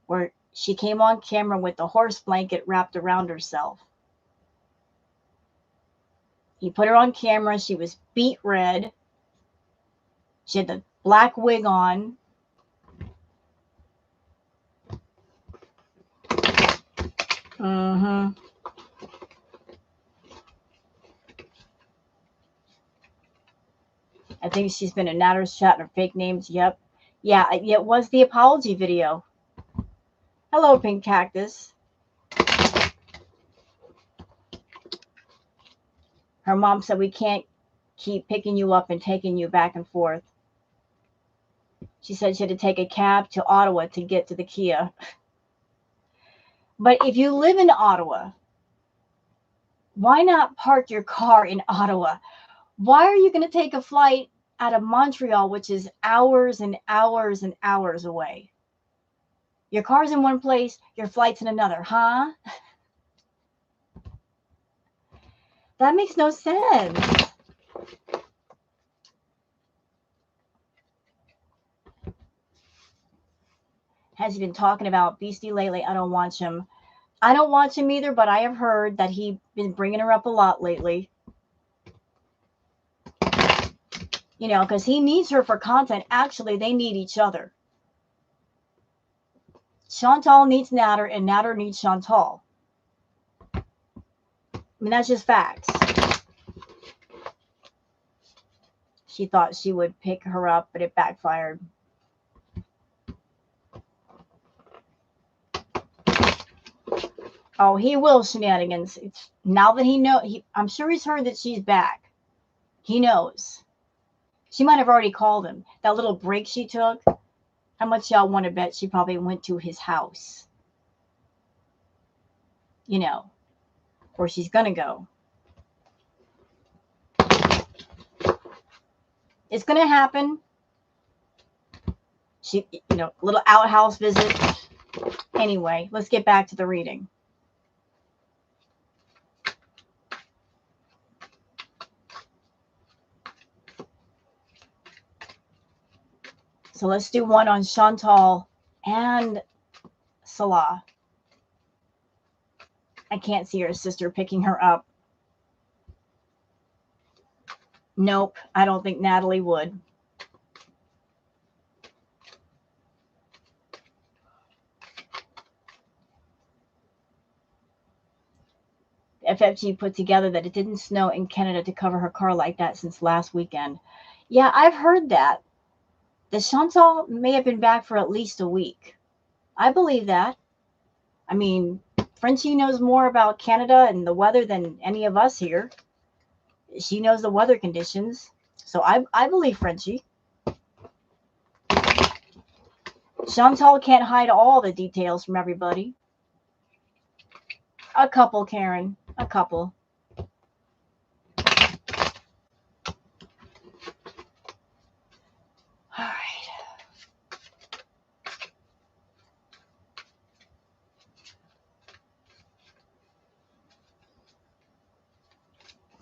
where she came on camera with the horse blanket wrapped around herself. He put her on camera. She was beet red. She had the black wig on. Mm-hmm. I think she's been in Natter's chat and her fake names. Yep. Yeah, it was the apology video. Hello, Pink Cactus. Her mom said we can't keep picking you up and taking you back and forth. She said she had to take a cab to Ottawa to get to the Kia. But if you live in Ottawa, why not park your car in Ottawa? Why are you going to take a flight out of Montreal, which is hours and hours and hours away? Your car's in one place, your flight's in another, huh? That makes no sense. Has he been talking about Beastie lately? I don't watch him. I don't watch him either, but I have heard that he's been bringing her up a lot lately. You know, because he needs her for content. Actually, they need each other. Chantal needs Natter, and Natter needs Chantal. I mean, that's just facts. She thought she would pick her up, but it backfired. Oh, he will shenanigans. Now that I'm sure he's heard that she's back. He knows. She might have already called him. That little break she took, how much y'all want to bet she probably went to his house? You know, or she's going to go. It's going to happen. She, little outhouse visit. Anyway, let's get back to the reading. So let's do one on Chantal and Salah. I can't see her sister picking her up. Nope, I don't think Natalie would. FFG put together that it didn't snow in Canada to cover her car like that since last weekend. Yeah, I've heard that. The Chantal may have been back for at least a week. I believe that. I mean, Frenchie knows more about Canada and the weather than any of us here. She knows the weather conditions. So I believe Frenchie. Chantal can't hide all the details from everybody. A couple, Karen. A couple. All right.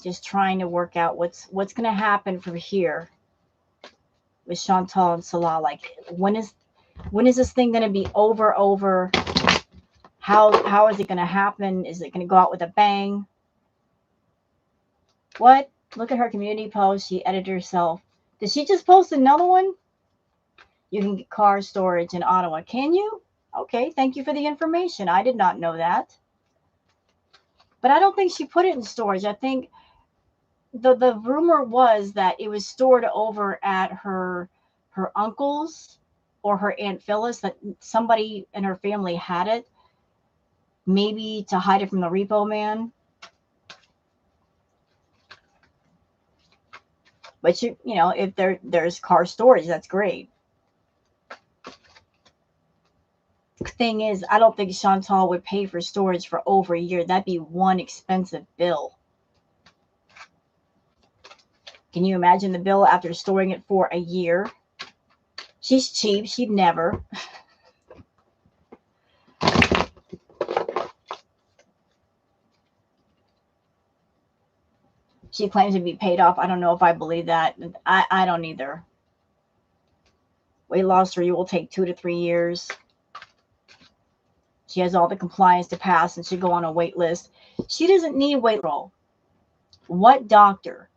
Just trying to work out what's going to happen from here with Chantal and Salah. Like, when is this thing going to be over? How is it going to happen? Is it going to go out with a bang? What? Look at her community post. She edited herself. Did she just post another one? You can get car storage in Ottawa. Can you? Okay, thank you for the information. I did not know that. But I don't think she put it in storage. I think the rumor was that it was stored over at her uncle's or her Aunt Phyllis, that somebody in her family had it, maybe to hide it from the repo man. But if there's car storage, that's great. Thing is, I don't think Chantal would pay for storage for over a year. That'd be one expensive bill. Can you imagine the bill after storing it for a year? She's cheap. She'd never. She claims to be paid off. I don't know if I believe that. I don't either. Weight loss for you will take 2 to 3 years. She has all the compliance to pass and should go on a wait list. She doesn't need weight roll. What doctor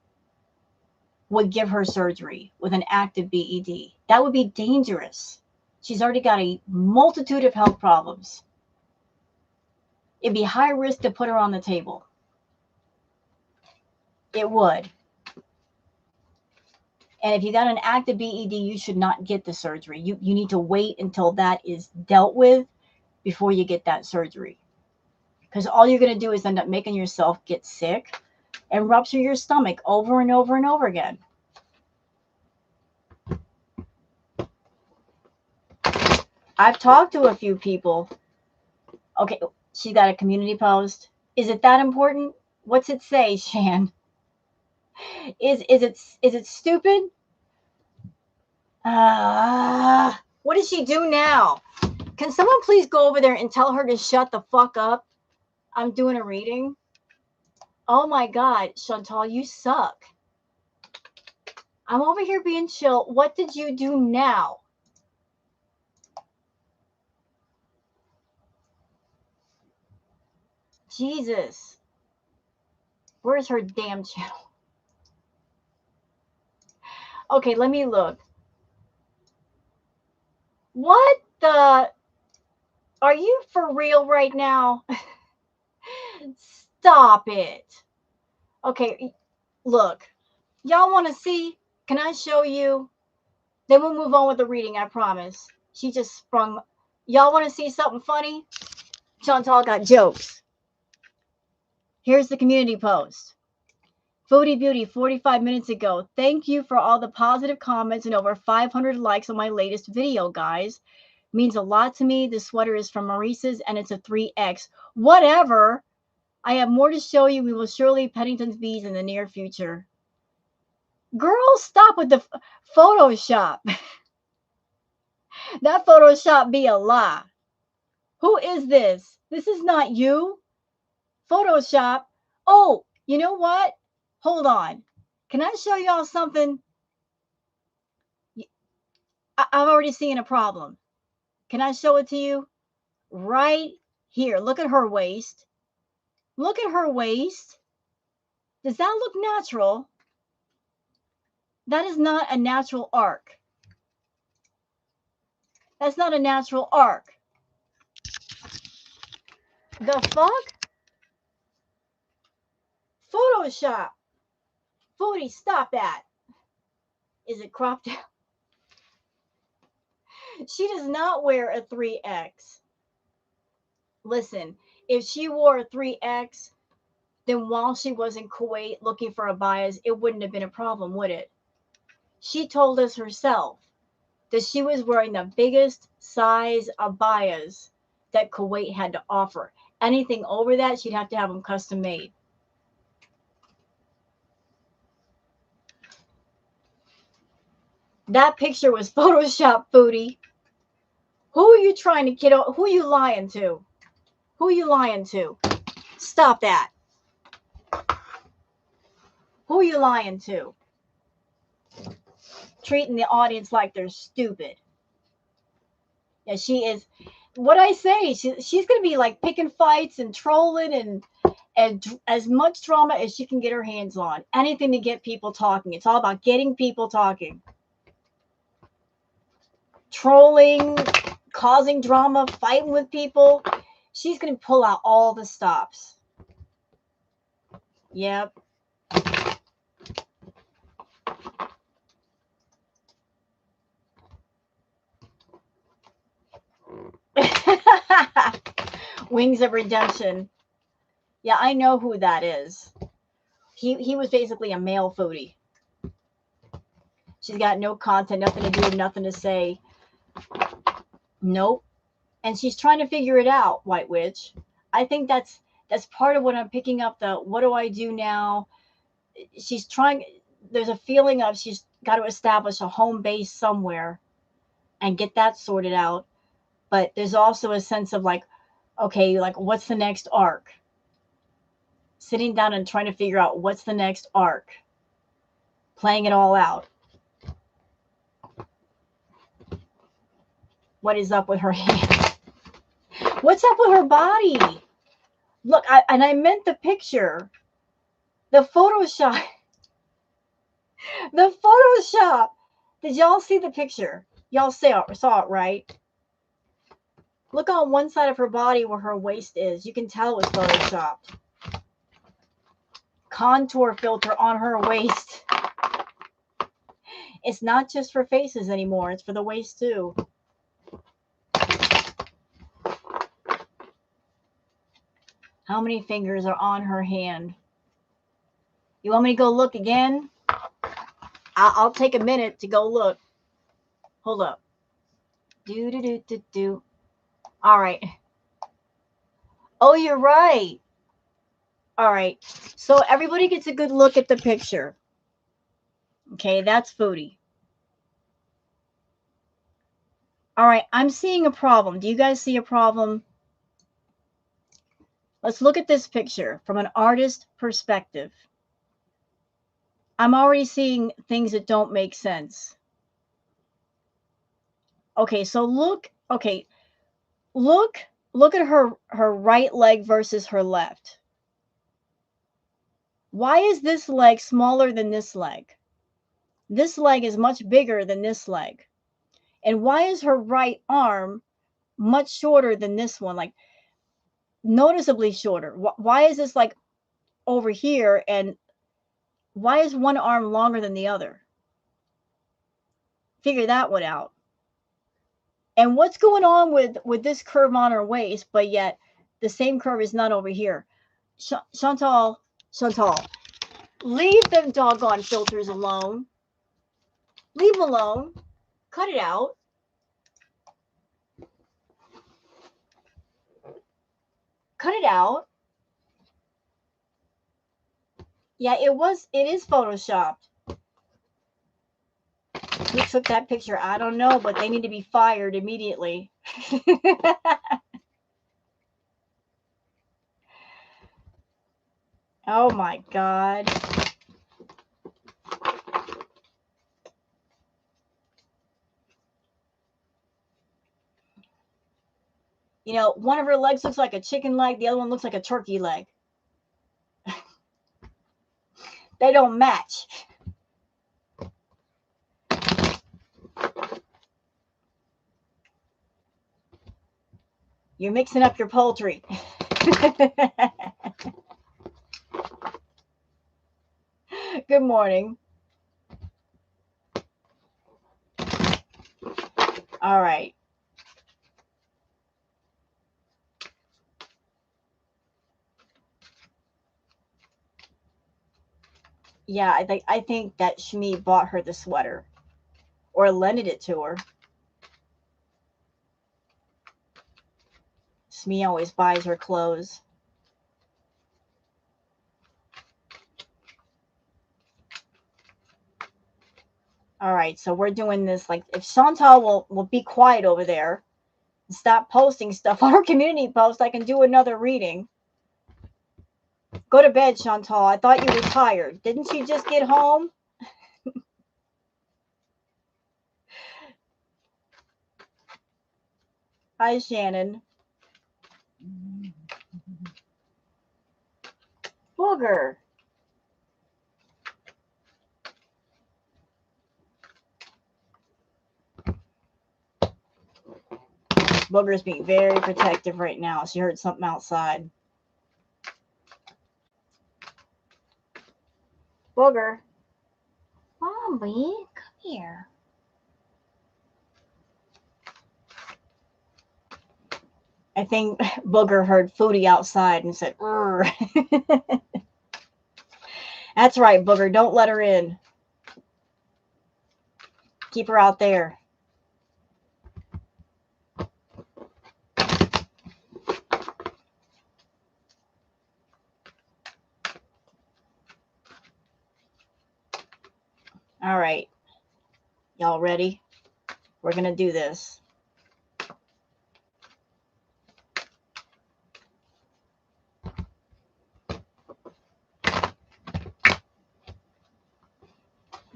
would give her surgery with an active BED? That would be dangerous. She's already got a multitude of health problems. It'd be high risk to put her on the table. It would. And if you got an active BED, you should not get the surgery. You need to wait until that is dealt with before you get that surgery. Because all you're going to do is end up making yourself get sick and rupture your stomach over and over and over again. I've talked to a few people. Okay, she got a community post. Is it that important? What's it say, Shan? Is it stupid? What does she do now? Can someone please go over there and tell her to shut the fuck up? I'm doing a reading. Oh my God, Chantal, you suck. I'm over here being chill. What did you do now? Jesus. Where's her damn channel? Okay, let me look. What the? Are you for real right now? Stop it. Okay, look. Y'all want to see? Can I show you? Then we'll move on with the reading, I promise. She just sprung. Y'all want to see something funny? Chantal got jokes. Here's the community post. Foodie Beauty 45 minutes ago. Thank you for all the positive comments and over 500 likes on my latest video, guys. Means a lot to me. This sweater is from Maurice's and it's a 3X. Whatever. I have more to show you. We will surely Pennington's bees in the near future. Girl, stop with the Photoshop. That Photoshop be a lie. Who is this? This is not you. Photoshop. Oh, you know what? Hold on. Can I show y'all something? I'm already seeing a problem. Can I show it to you? Right here. Look at her waist. Look at her waist. Does that look natural? That is not a natural arc. That's not a natural arc. The fuck? Photoshop. Foodie, stop that. Is it cropped out? She does not wear a 3X. Listen, if she wore a 3X, then while she was in Kuwait looking for abayas, it wouldn't have been a problem, would it? She told us herself that she was wearing the biggest size abayas that Kuwait had to offer. Anything over that, she'd have to have them custom made. That picture was Photoshop, Foodie. Who are you trying to kid? Who are you lying to? Who are you lying to? Stop that. Who are you lying to? Treating the audience like they're stupid. Yeah, she is. What I say, she's going to be like picking fights and trolling and as much drama as she can get her hands on. Anything to get people talking. It's all about getting people talking. Trolling, causing drama, fighting with people. She's going to pull out all the stops. Yep. Wings of Redemption. Yeah, I know who that is. He was basically a male foodie. She's got no content, nothing to do, nothing to say. Nope. And she's trying to figure it out, White Witch. I think that's part of what I'm picking up. The what do I do now? She's trying. There's a feeling of she's got to establish a home base somewhere and get that sorted out. But there's also a sense of like, okay, like what's the next arc? Sitting down and trying to figure out what's the next arc. Playing it all out. What is up with her hands? What's up with her body? Look, I meant the picture. The Photoshop. The Photoshop. Did y'all see the picture? Y'all saw it, right? Look on one side of her body where her waist is. You can tell it was Photoshopped. Contour filter on her waist. It's not just for faces anymore. It's for the waist too. How many fingers are on her hand? You want me to go look again? I'll take a minute to go look. Hold up. Do. All right. Oh, you're right. All right. So everybody gets a good look at the picture. Okay, that's Foodie. All right, I'm seeing a problem. Do you guys see a problem? Let's look at this picture from an artist perspective. I'm already seeing things that don't make sense. Okay, so look at her right leg versus her left. Why is this leg smaller than this leg? This leg is much bigger than this leg. And why is her right arm much shorter than this one? Like noticeably shorter. Why is this like over here, and why is one arm longer than the other? Figure that one out. And what's going on with this curve on her waist, but yet the same curve is not over here? Chantal, leave them doggone filters alone. Leave them alone. Cut it out. Cut it out. Yeah, it is photoshopped. Who took that picture? I don't know, but they need to be fired immediately. Oh my God. You know, one of her legs looks like a chicken leg, the other one looks like a turkey leg. They don't match. You're mixing up your poultry. Good morning. All right. Yeah, I think that Shmi bought her the sweater or lended it to her. Shmi always buys her clothes. All right, so we're doing this like if Chantal will be quiet over there and stop posting stuff on her community post, I can do another reading. Go to bed, Chantal. I thought you were tired. Didn't you just get home? Hi, Shannon. Booger. Booger's being very protective right now. She heard something outside. Booger. Mommy, come here. I think Booger heard Foodie outside and said, "Urgh." That's right, Booger. Don't let her in. Keep her out there. All right. Y'all ready? We're going to do this.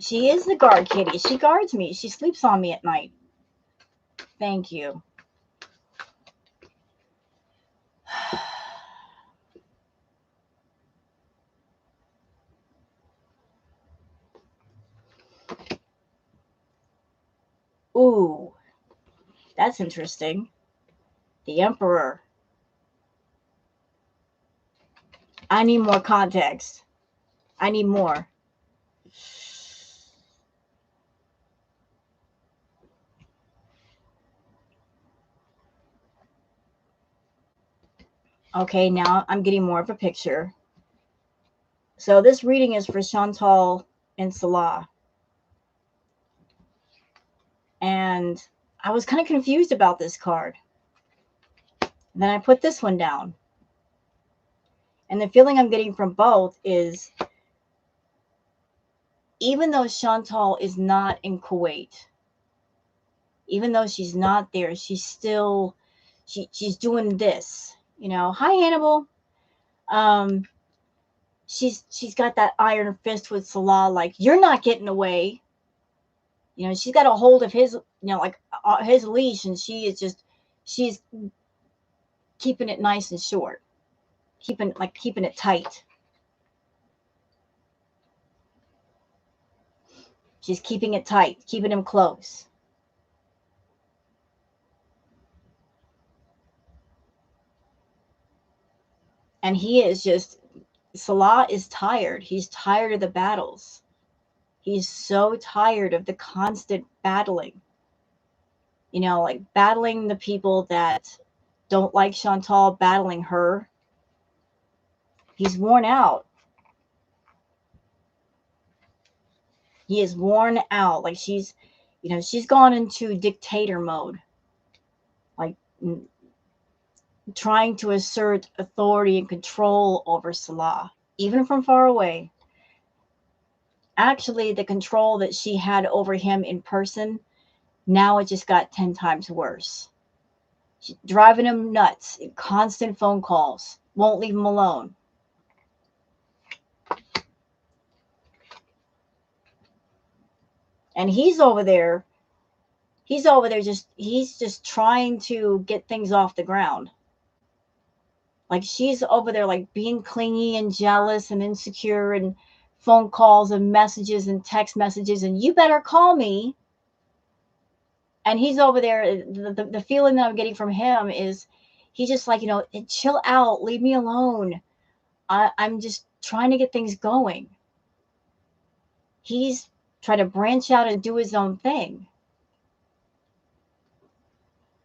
She is the guard kitty. She guards me. She sleeps on me at night. Thank you. Ooh, that's interesting. The Emperor. I need more context. I need more. Okay, now I'm getting more of a picture. So this reading is for Chantal and Salah. And I was kind of confused about this card. And then I put this one down. And the feeling I'm getting from both is, even though Chantal is not in Kuwait, even though she's not there, she's still, she's doing this. You know, hi, Hannibal. Um, she's got that iron fist with Salah, like, you're not getting away. She's got a hold of his, like, his leash, and she's keeping it nice and short, keeping it tight. She's keeping it tight, keeping him close. And Salah is tired. He's tired of the battles. He's so tired of the constant battling. Like battling the people that don't like Chantal, battling her. He's worn out. He is worn out. Like she's gone into dictator mode. Like trying to assert authority and control over Salah, even from far away. Actually, the control that she had over him in person, now it just got 10 times worse. She's driving him nuts, constant phone calls, won't leave him alone. And he's over there just trying to get things off the ground. Like she's over there like being clingy and jealous and insecure, and phone calls and messages and text messages, and you better call me. And he's over there. The feeling that I'm getting from him is he's just like, chill out, leave me alone. I'm just trying to get things going. He's trying to branch out and do his own thing.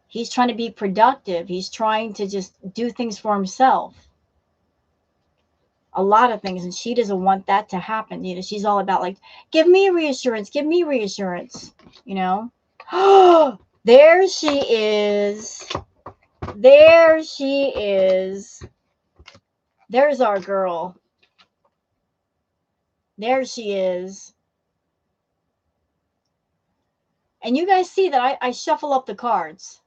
He's trying to be productive. He's trying to just do things for himself. A lot of things, and she doesn't want that to happen. She's all about like, give me reassurance, give me reassurance. There she is. There she is. There's our girl. There she is. And you guys see that I shuffle up the cards.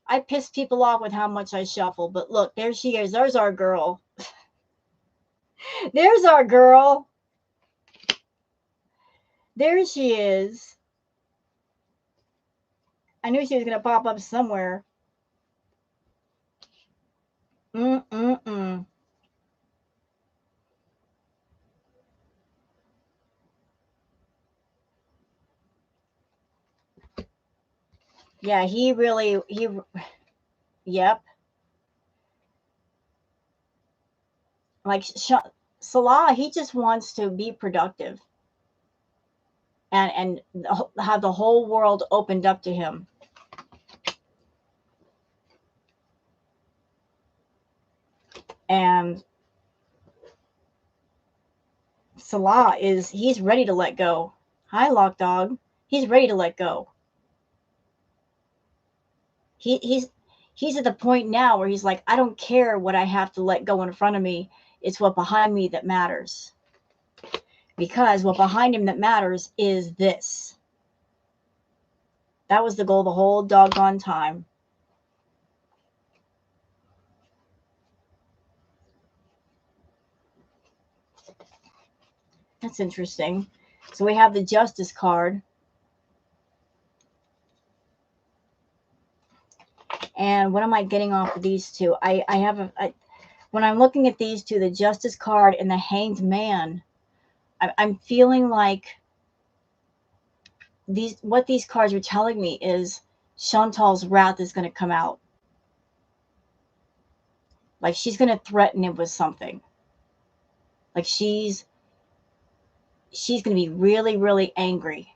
I piss people off with how much I shuffle, but look, there she is. There's our girl. There's our girl. There she is. I knew she was going to pop up somewhere. Mm-mm-mm. Yeah, yep. Like Salah, he just wants to be productive and have the whole world opened up to him. And Salah he's ready to let go. Hi, Lock Dog. He's ready to let go. He's at the point now where he's like, I don't care what I have to let go in front of me. It's what behind me that matters. Because what behind him that matters is this. That was the goal the whole doggone time. That's interesting. So we have the Justice card. And what am I getting off of these two? When I'm looking at these two, the Justice card and the Hanged Man, I'm feeling like what these cards are telling me is Chantal's wrath is going to come out. Like she's going to threaten him with something. Like she's going to be really, really angry.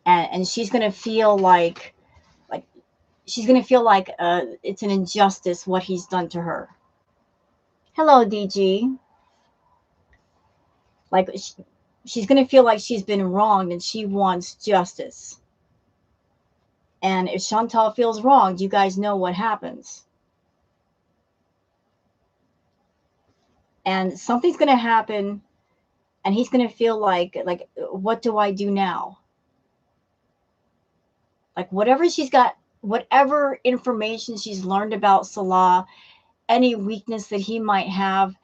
And she's going to feel like it's an injustice what he's done to her. Hello, DG. Like she's going to feel like she's been wronged and she wants justice. And if Chantal feels wronged, you guys know what happens. And something's going to happen, and he's going to feel like, what do I do now? Like whatever she's got whatever information she's learned about Salah, any weakness that he might have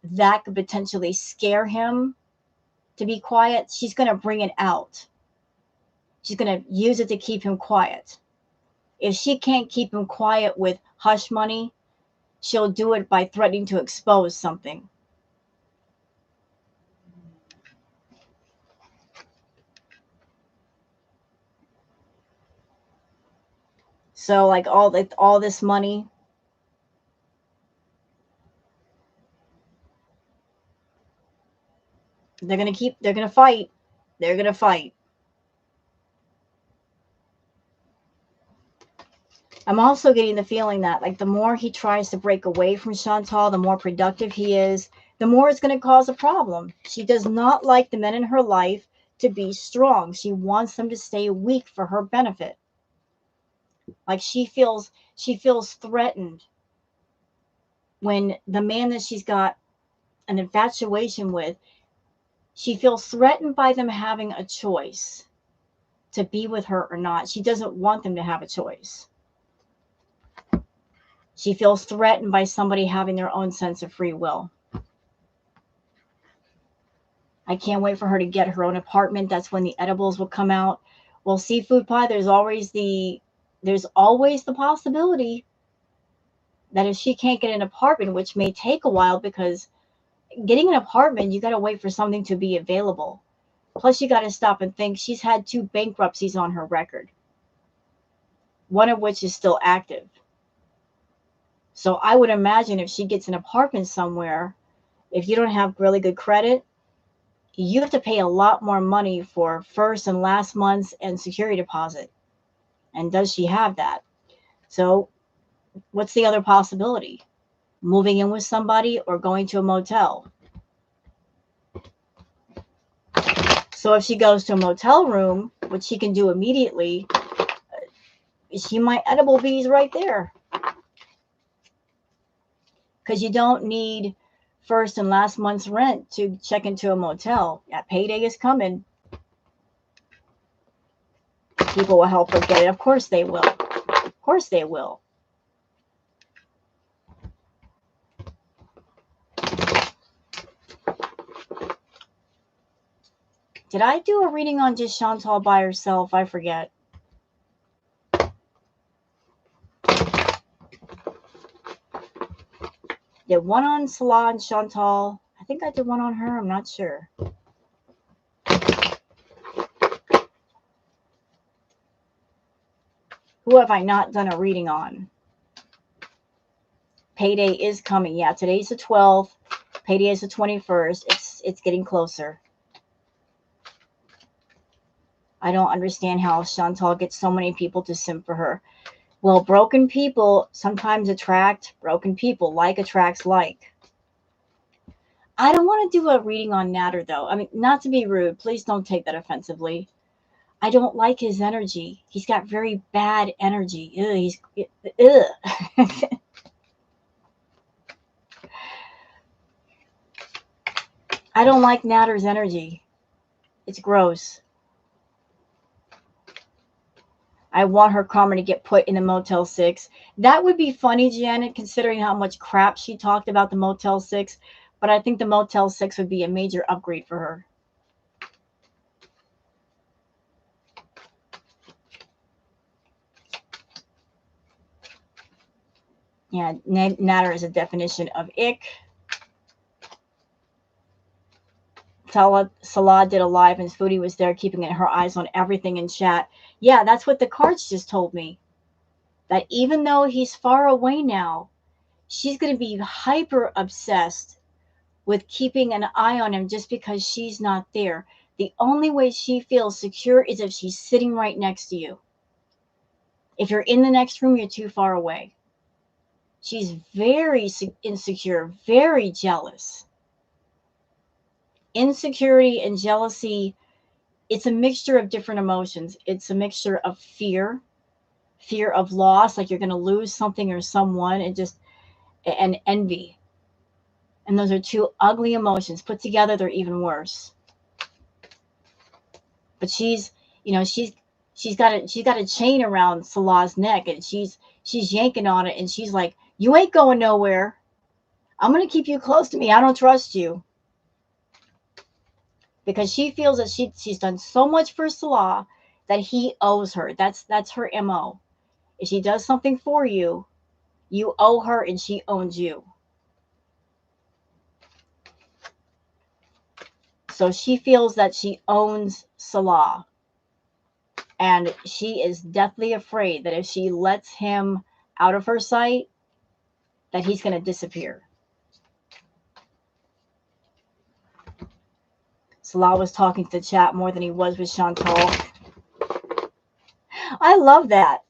that could potentially scare him to be quiet, she's going to bring it out. She's going to use it to keep him quiet. If she can't keep him quiet with hush money, she'll do it by threatening to expose something. So like all this money, they're going to fight. They're going to fight. I'm also getting the feeling that like the more he tries to break away from Chantal, the more productive he is, the more it's going to cause a problem. She does not like the men in her life to be strong. She wants them to stay weak for her benefit. Like she feels threatened when the man that she's got an infatuation with, she feels threatened by them having a choice to be with her or not. She doesn't want them to have a choice. She feels threatened by somebody having their own sense of free will. I can't wait for her to get her own apartment. That's when the edibles will come out. Well, seafood pie, there's always the possibility that if she can't get an apartment, which may take a while because getting an apartment, you got to wait for something to be available. Plus, you got to stop and think she's had 2 bankruptcies on her record, one of which is still active. So I would imagine if she gets an apartment somewhere, if you don't have really good credit, you have to pay a lot more money for first and last month's and security deposit. And does she have that? So what's the other possibility? Moving in with somebody or going to a motel? So if she goes to a motel room, which she can do immediately, she might edible bees right there. Because you don't need first and last month's rent to check into a motel. Yeah, payday is coming. People will help her get it. Of course they will. Of course they will. Did I do a reading on just Chantal by herself? I forget. Did one on Salah and Chantal. I think I did one on her. I'm not sure. Who have I not done a reading on? Payday is coming. Yeah, today's the 12th. Payday is the 21st. It's getting closer. I don't understand how Chantal gets so many people to simp for her. Well, broken people sometimes attract broken people. Like attracts like. I don't want to do a reading on Natter, though. I mean, not to be rude. Please don't take that offensively. I don't like his energy. He's got very bad energy. Ugh. I don't like Natter's energy. It's gross. I want her karma to get put in the Motel 6. That would be funny, Janet, considering how much crap she talked about the Motel 6. But I think the Motel 6 would be a major upgrade for her. Yeah, Natter is a definition of ick. Salah did a live and Foodie was there keeping her eyes on everything in chat. Yeah, that's what the cards just told me. That even though he's far away now, she's going to be hyper obsessed with keeping an eye on him just because she's not there. The only way she feels secure is if she's sitting right next to you. If you're in the next room, you're too far away. She's very insecure, very jealous. Insecurity and jealousy, it's a mixture of different emotions. It's a mixture of fear of loss, like you're going to lose something or someone, and envy. And those are 2 ugly emotions. Put together, they're even worse. But she's she's got a chain around Salah's neck, and she's yanking on it, and she's like, "You ain't going nowhere. I'm gonna keep you close to me. I don't trust you." Because she feels that she's done so much for Salah that he owes her. That's her MO. If she does something for you, you owe her and she owns you. So she feels that she owns Salah. And she is deathly afraid that if she lets him out of her sight, that he's going to disappear. Salah was talking to the chat more than he was with Chantal. I love that.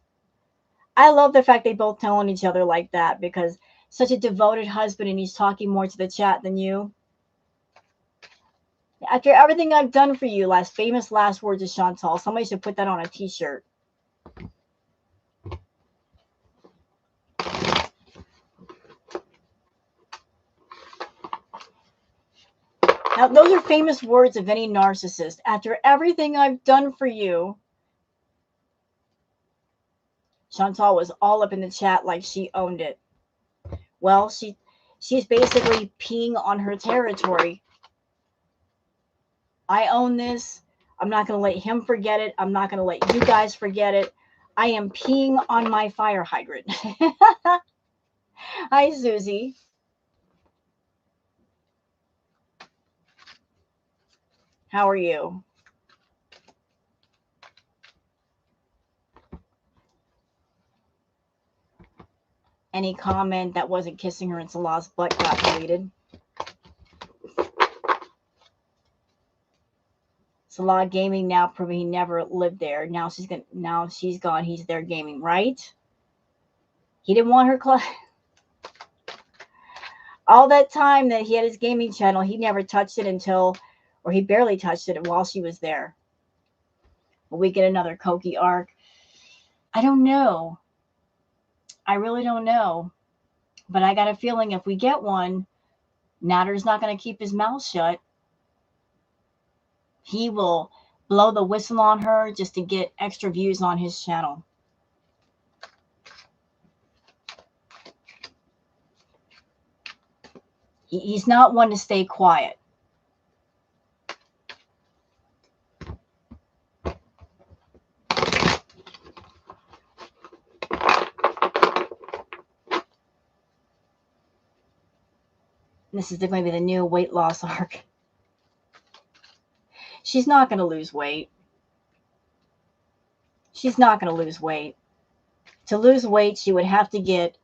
I love the fact they both telling each other like that, because such a devoted husband and he's talking more to the chat than you. After everything I've done for you, famous last words of Chantal. Somebody should put that on a t-shirt. Now, those are famous words of any narcissist. After everything I've done for you. Chantal was all up in the chat like she owned it. Well, she's basically peeing on her territory. I own this. I'm not going to let him forget it. I'm not going to let you guys forget it. I am peeing on my fire hydrant. Hi, Susie. How are you? Any comment that wasn't kissing her in Salah's butt got deleted. Salah gaming now, proving he never lived there. Now she's gone. He's there gaming, right? He didn't want her all that time that he had his gaming channel, he never touched it or he barely touched it while she was there. Will we get another Koki arc? I don't know. I really don't know. But I got a feeling if we get one, Natter's not going to keep his mouth shut. He will blow the whistle on her just to get extra views on his channel. He's not one to stay quiet. This is going to be the new weight loss arc. She's not going to lose weight. She's not going to lose weight. To lose weight, she would have to get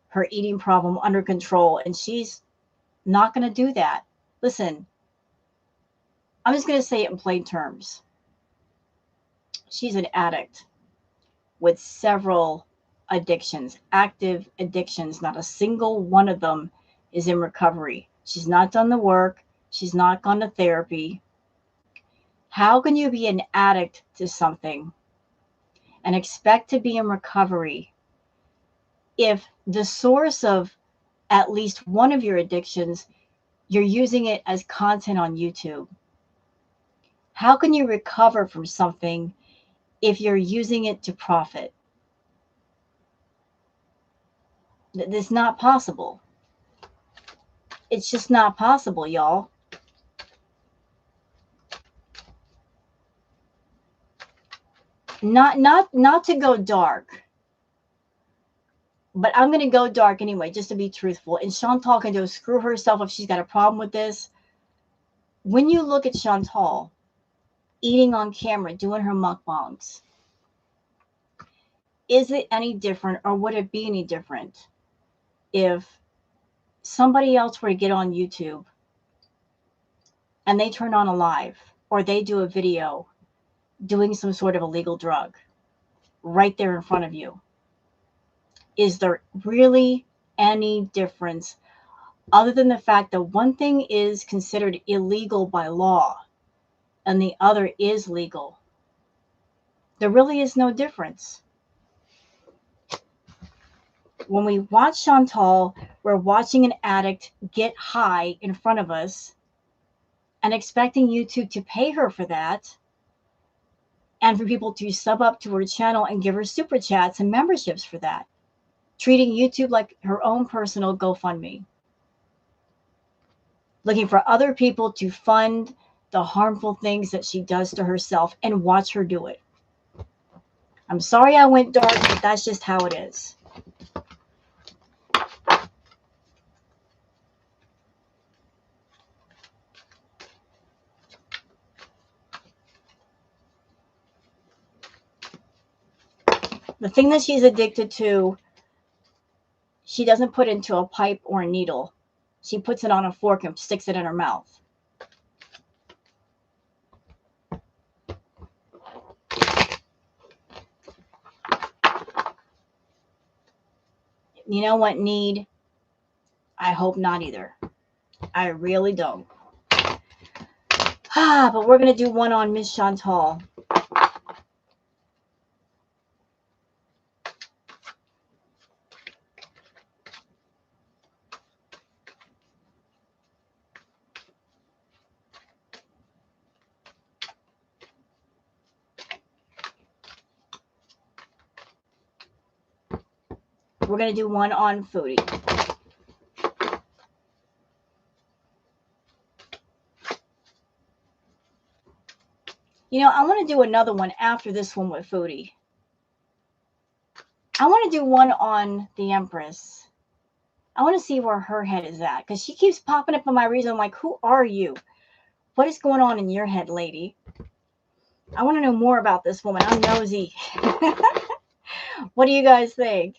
her eating problem under control, and she's not going to do that. Listen, I'm just going to say it in plain terms. She's an addict with several addictions, active addictions. Not a single one of them is in recovery. She's not done the work. She's not gone to therapy. How can you be an addict to something and expect to be in recovery if the source of at least one of your addictions, you're using it as content on YouTube? How can you recover from something if you're using it to profit? That's not possible. It's just not possible, y'all. Not to go dark, but I'm going to go dark anyway, just to be truthful. And Chantal can go screw herself if she's got a problem with this. When you look at Chantal eating on camera, doing her mukbangs, is it any different, or would it be any different if somebody else were to get on YouTube and they turn on a live, or they do a video doing some sort of illegal drug right there in front of you? Is there really any difference other than the fact that one thing is considered illegal by law and the other is legal? There really is no difference. When we watch Chantal, we're watching an addict get high in front of us and expecting YouTube to pay her for that. and for people to sub up to her channel and give her super chats and memberships for that, treating YouTube like her own personal GoFundMe, looking for other people to fund the harmful things that she does to herself and watch her do it. I'm sorry I went dark, but that's just how it is. The thing that she's addicted to, she doesn't put into a pipe or a needle. She puts it on a fork and sticks it in her mouth. You know what, Need? I hope not either. I really don't. But we're going to do one on Miss Chantal. We're going to do one on Foodie. You know, I want to do another one after this one with Foodie. I want to do one on the Empress. I want to see where her head is at, because she keeps popping up in my reason. I'm like, who are you? What is going on in your head, lady? I want to know more about this woman. I'm nosy. What do you guys think?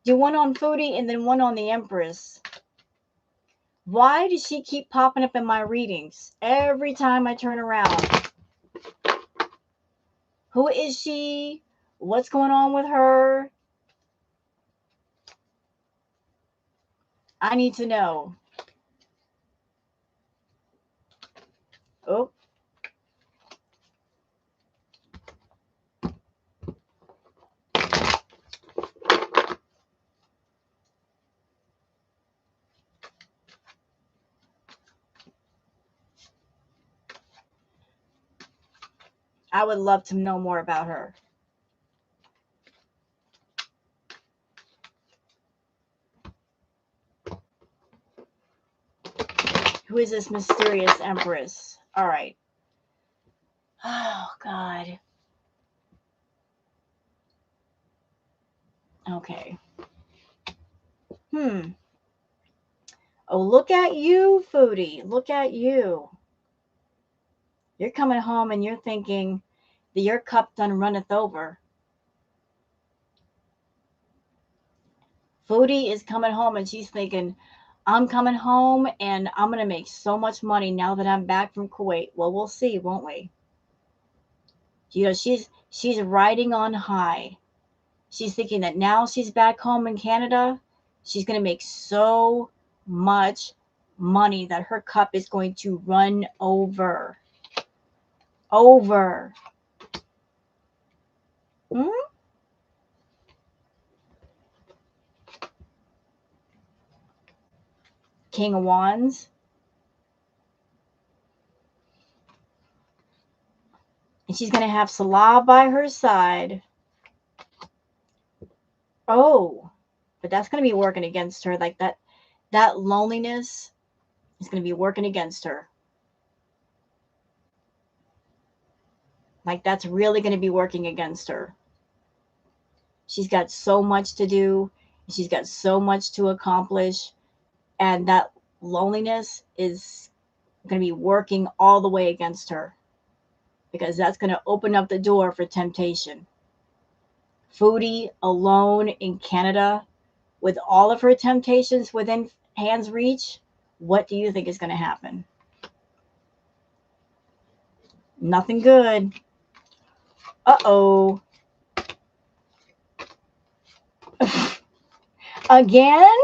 Do one on Foodie and then one on the Empress. Why does she keep popping up in my readings every time I turn around? Who is she? What's going on with her? I need to know. Oh. I would love to know more about her. Who is this mysterious Empress? All right. Oh, God. Okay. Oh, look at you, Foodie. Look at you. You're coming home and you're thinking that your cup done runneth over. Foodie is coming home and she's thinking, I'm coming home and I'm going to make so much money now that I'm back from Kuwait. Well, we'll see, won't we? You know, she's riding on high. She's thinking that now she's back home in Canada, she's going to make so much money that her cup is going to run over. Over. King of Wands. And she's going to have Salah by her side. Oh, but that's going to be working against her. Like that loneliness is going to be working against her. Like that's really going to be working against her. She's got so much to do. She's got so much to accomplish. And that loneliness is going to be working all the way against her, because that's going to open up the door for temptation. Foodie alone in Canada with all of her temptations within hand's reach, what do you think is going to happen? Nothing good. Uh-oh. Again?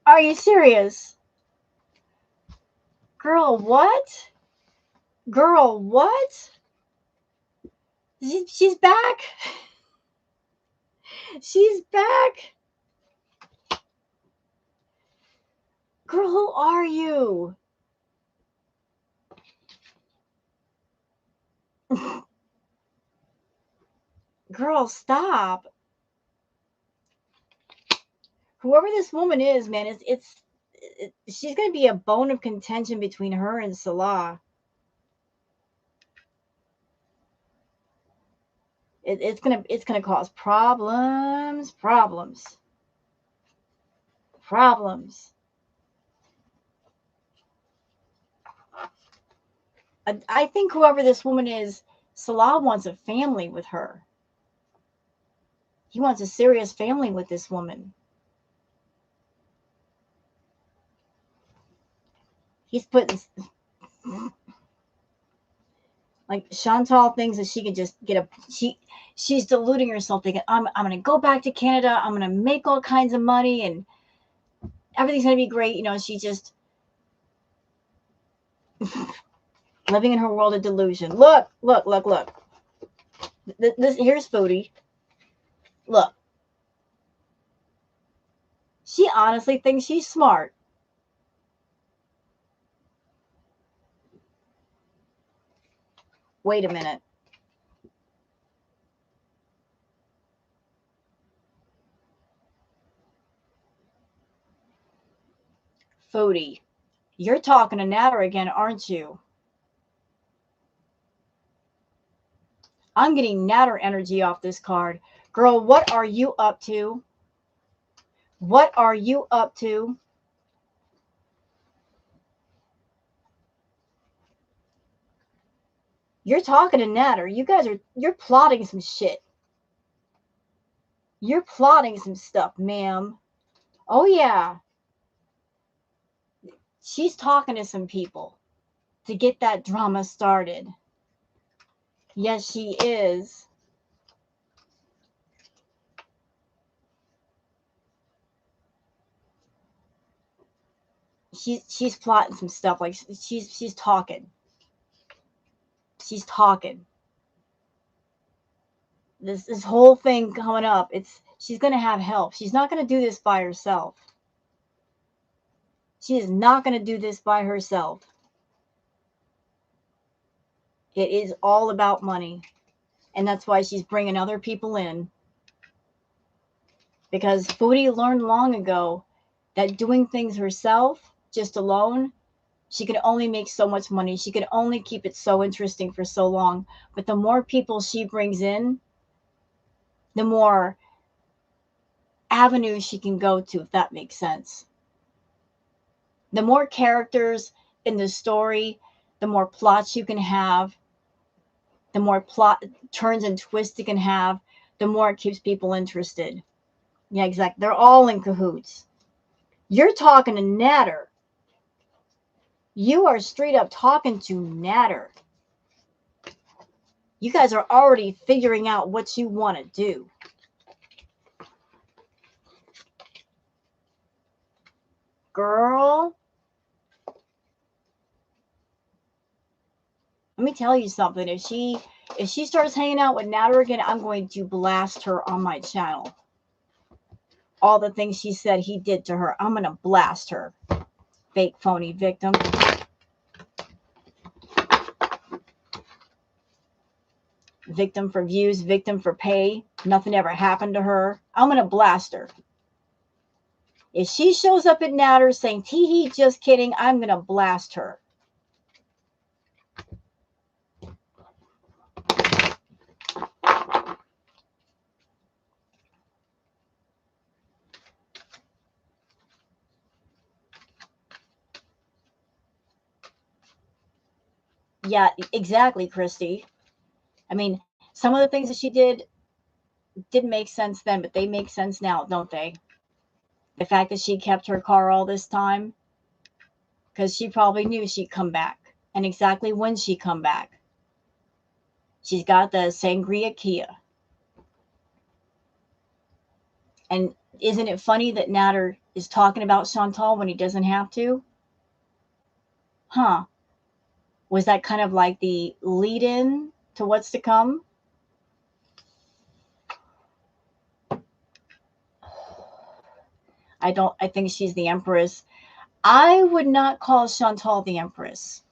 Are you serious? Girl, what? Girl, what? She's back. She's back. Girl, who are you? Girl, stop. Whoever this woman is, man, she's going to be a bone of contention between her and Salah. It's gonna cause problems. I think whoever this woman is, Salah wants a family with her. He wants a serious family with this woman. He's putting, like, Chantal thinks that she can just get a she's deluding herself, thinking I'm gonna go back to Canada, I'm gonna make all kinds of money, and everything's gonna be great. She just living in her world of delusion. Look. This here's Foodie. Look, she honestly thinks she's smart. Wait a minute. Foodie, you're talking to Natter again, aren't you? I'm getting Natter energy off this card. Girl, what are you up to? What are you up to? You're talking to Natter. You're plotting some shit. You're plotting some stuff, ma'am. Oh yeah. She's talking to some people to get that drama started. Yes, she is. She's plotting some stuff. Like, she's talking. She's talking. This whole thing coming up, she's gonna have help. She's not gonna do this by herself. She is not gonna do this by herself. It is all about money, and that's why she's bringing other people in. Because Foodie learned long ago that doing things herself, just alone, she could only make so much money. She could only keep it so interesting for so long. But the more people she brings in, the more avenues she can go to, if that makes sense. The more characters in the story, the more plots you can have, the more plot turns and twists you can have, the more it keeps people interested. Yeah, exactly. They're all in cahoots. You're talking to Natter. You are straight up talking to Natter. You guys are already figuring out what you want to do. Girl, let me tell you something. If she starts hanging out with Natter again, I'm going to blast her on my channel. All the things she said he did to her, I'm going to blast her. Fake phony victim. Victim for views, victim for pay. Nothing ever happened to her. I'm going to blast her. If she shows up at Natter saying, tee hee, just kidding, I'm going to blast her. Yeah, exactly, Christy. I mean, some of the things that she didn't make sense then, but they make sense now, don't they? The fact that she kept her car all this time, because she probably knew she'd come back, and exactly when she'd come back. She's got the Sangria Kia. And isn't it funny that Natter is talking about Chantal when he doesn't have to? Huh. Was that kind of like the lead in to what's to come? I think she's the Empress. I would not call Chantal the Empress.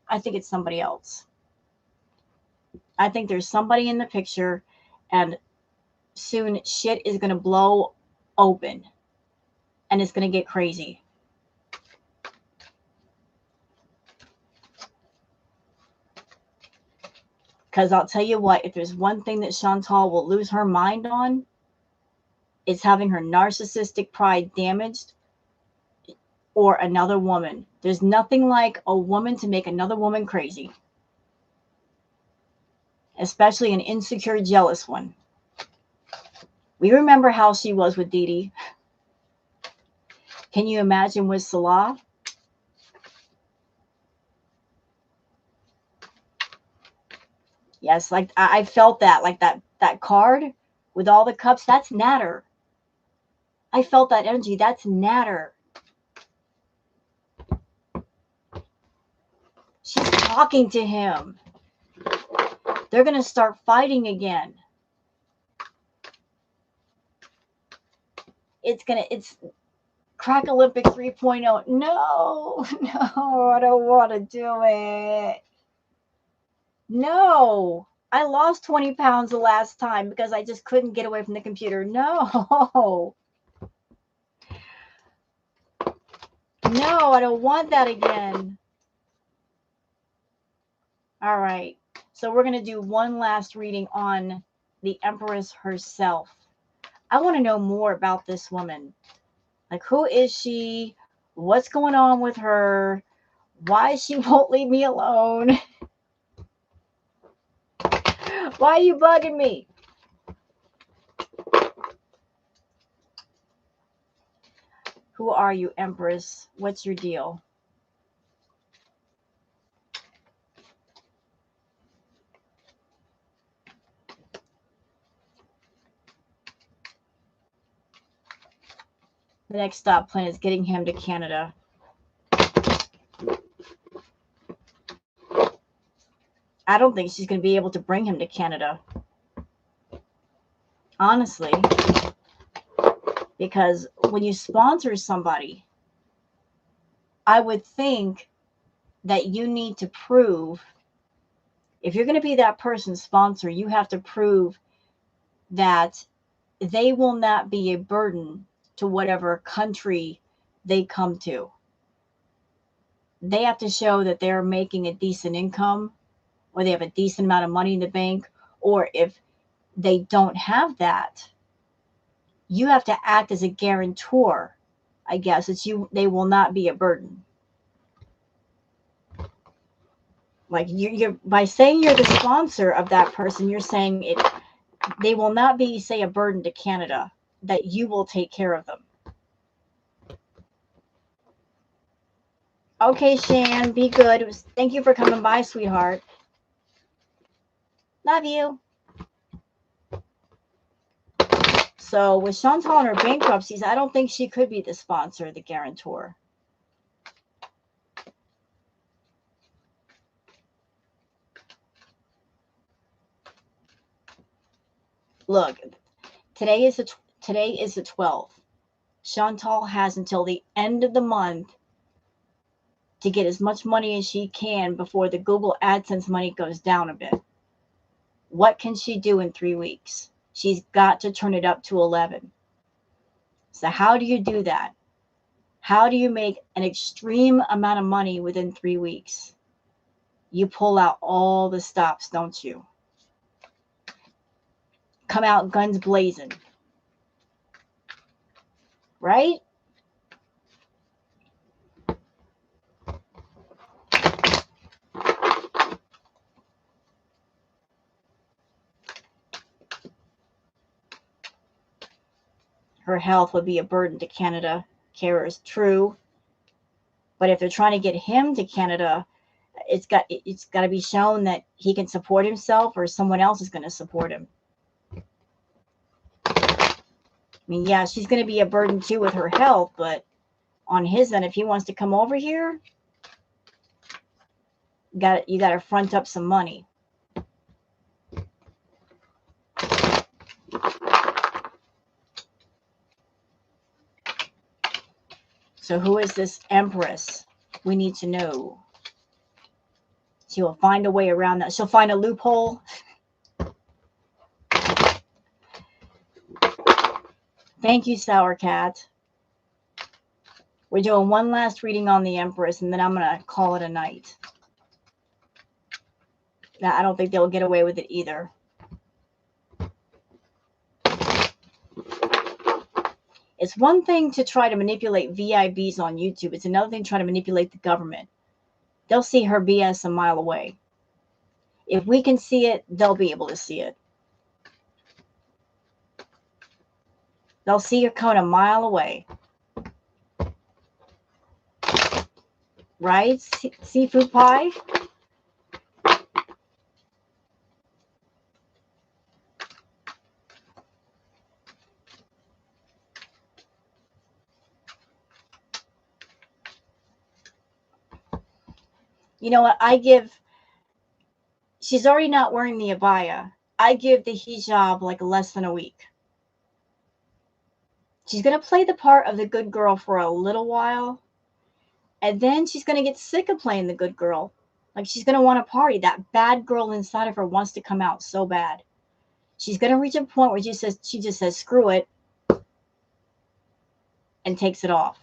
I think it's somebody else. I think there's somebody in the picture, And soon shit is going to blow open. And it's going to get crazy. Because I'll tell you what, if there's one thing that Chantal will lose her mind on, it's having her narcissistic pride damaged or another woman. There's nothing like a woman to make another woman crazy. Especially an insecure, jealous one. We remember how she was with Dee Dee. Can you imagine with Salah? Yes, like I felt that, like that card with all the cups, that's Natter. I felt that energy, that's Natter. She's talking to him. They're going to start fighting again. It's Crack Olympic 3.0. No, I don't want to do it. No, I lost 20 pounds the last time because I just couldn't get away from the computer. No. No, I don't want that again. All right. So we're going to do one last reading on the Empress herself. I want to know more about this woman. Like, who is she? What's going on with her? Why she won't leave me alone? Why are you bugging me? Who are you, Empress? What's your deal? The next stop plan is getting him to Canada. I don't think she's going to be able to bring him to Canada. Honestly. Because when you sponsor somebody, I would think that you need to prove, if you're going to be that person's sponsor, you have to prove that they will not be a burden to whatever country they come to. They have to show that they're making a decent income, or they have a decent amount of money in the bank, or if they don't have that, you have to act as a guarantor, I guess. They will not be a burden. Like you're by saying you're the sponsor of that person, you're saying they will not be, say, a burden to Canada, that you will take care of them. Okay, Shan, be good. Thank you for coming by, sweetheart. Love you. So with Chantal and her bankruptcies, I don't think she could be the sponsor, the guarantor. Look, today is the 12th. Chantal has until the end of the month to get as much money as she can before the Google AdSense money goes down a bit. What can she do in 3 weeks? She's got to turn it up to 11. So how do you do that? How do you make an extreme amount of money within 3 weeks? You pull out all the stops, don't you? Come out guns blazing. Right? Her health would be a burden to Canada carers, true. But if they're trying to get him to Canada, it's got to be shown that he can support himself, or someone else is going to support him. I mean, yeah, she's going to be a burden too with her health, but on his end, if he wants to come over here, you got to front up some money. So who is this Empress? We need to know. She will find a way around that. She'll find a loophole. Thank you, Sour Cat. We're doing one last reading on the Empress, and then I'm going to call it a night. Now, I don't think they'll get away with it either. It's one thing to try to manipulate VIBs on YouTube. It's another thing to try to manipulate the government. They'll see her BS a mile away. If we can see it, they'll be able to see it. They'll see her coming a mile away. Right? Seafood pie? You know what? She's already not wearing the abaya. I give the hijab like less than a week. She's going to play the part of the good girl for a little while. And then she's going to get sick of playing the good girl. Like, she's going to want to party. That bad girl inside of her wants to come out so bad. She's going to reach a point where she just says, screw it, and takes it off.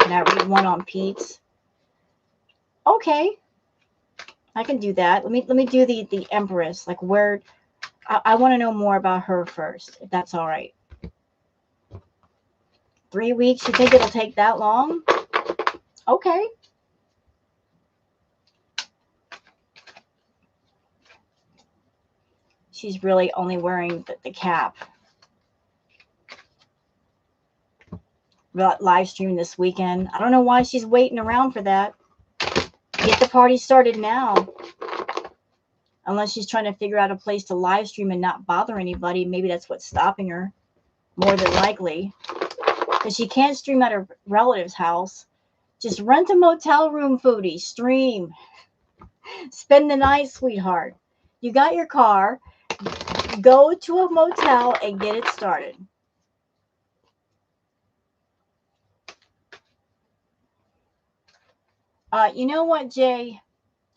Can I read one on Pete's? Okay. I can do that. Let me do the Empress. Like, where I want to know more about her first, if that's all right. 3 weeks? You think it'll take that long? Okay. She's really only wearing the cap. Live stream this weekend. I don't know why she's waiting around for that. Get the party started now. Unless she's trying to figure out a place to live stream and not bother anybody. Maybe that's what's stopping her. More than likely. Because she can't stream at her relative's house. Just rent a motel room, Foodie. Stream. Spend the night, sweetheart. You got your car. Go to a motel and get it started. You know what, Jay?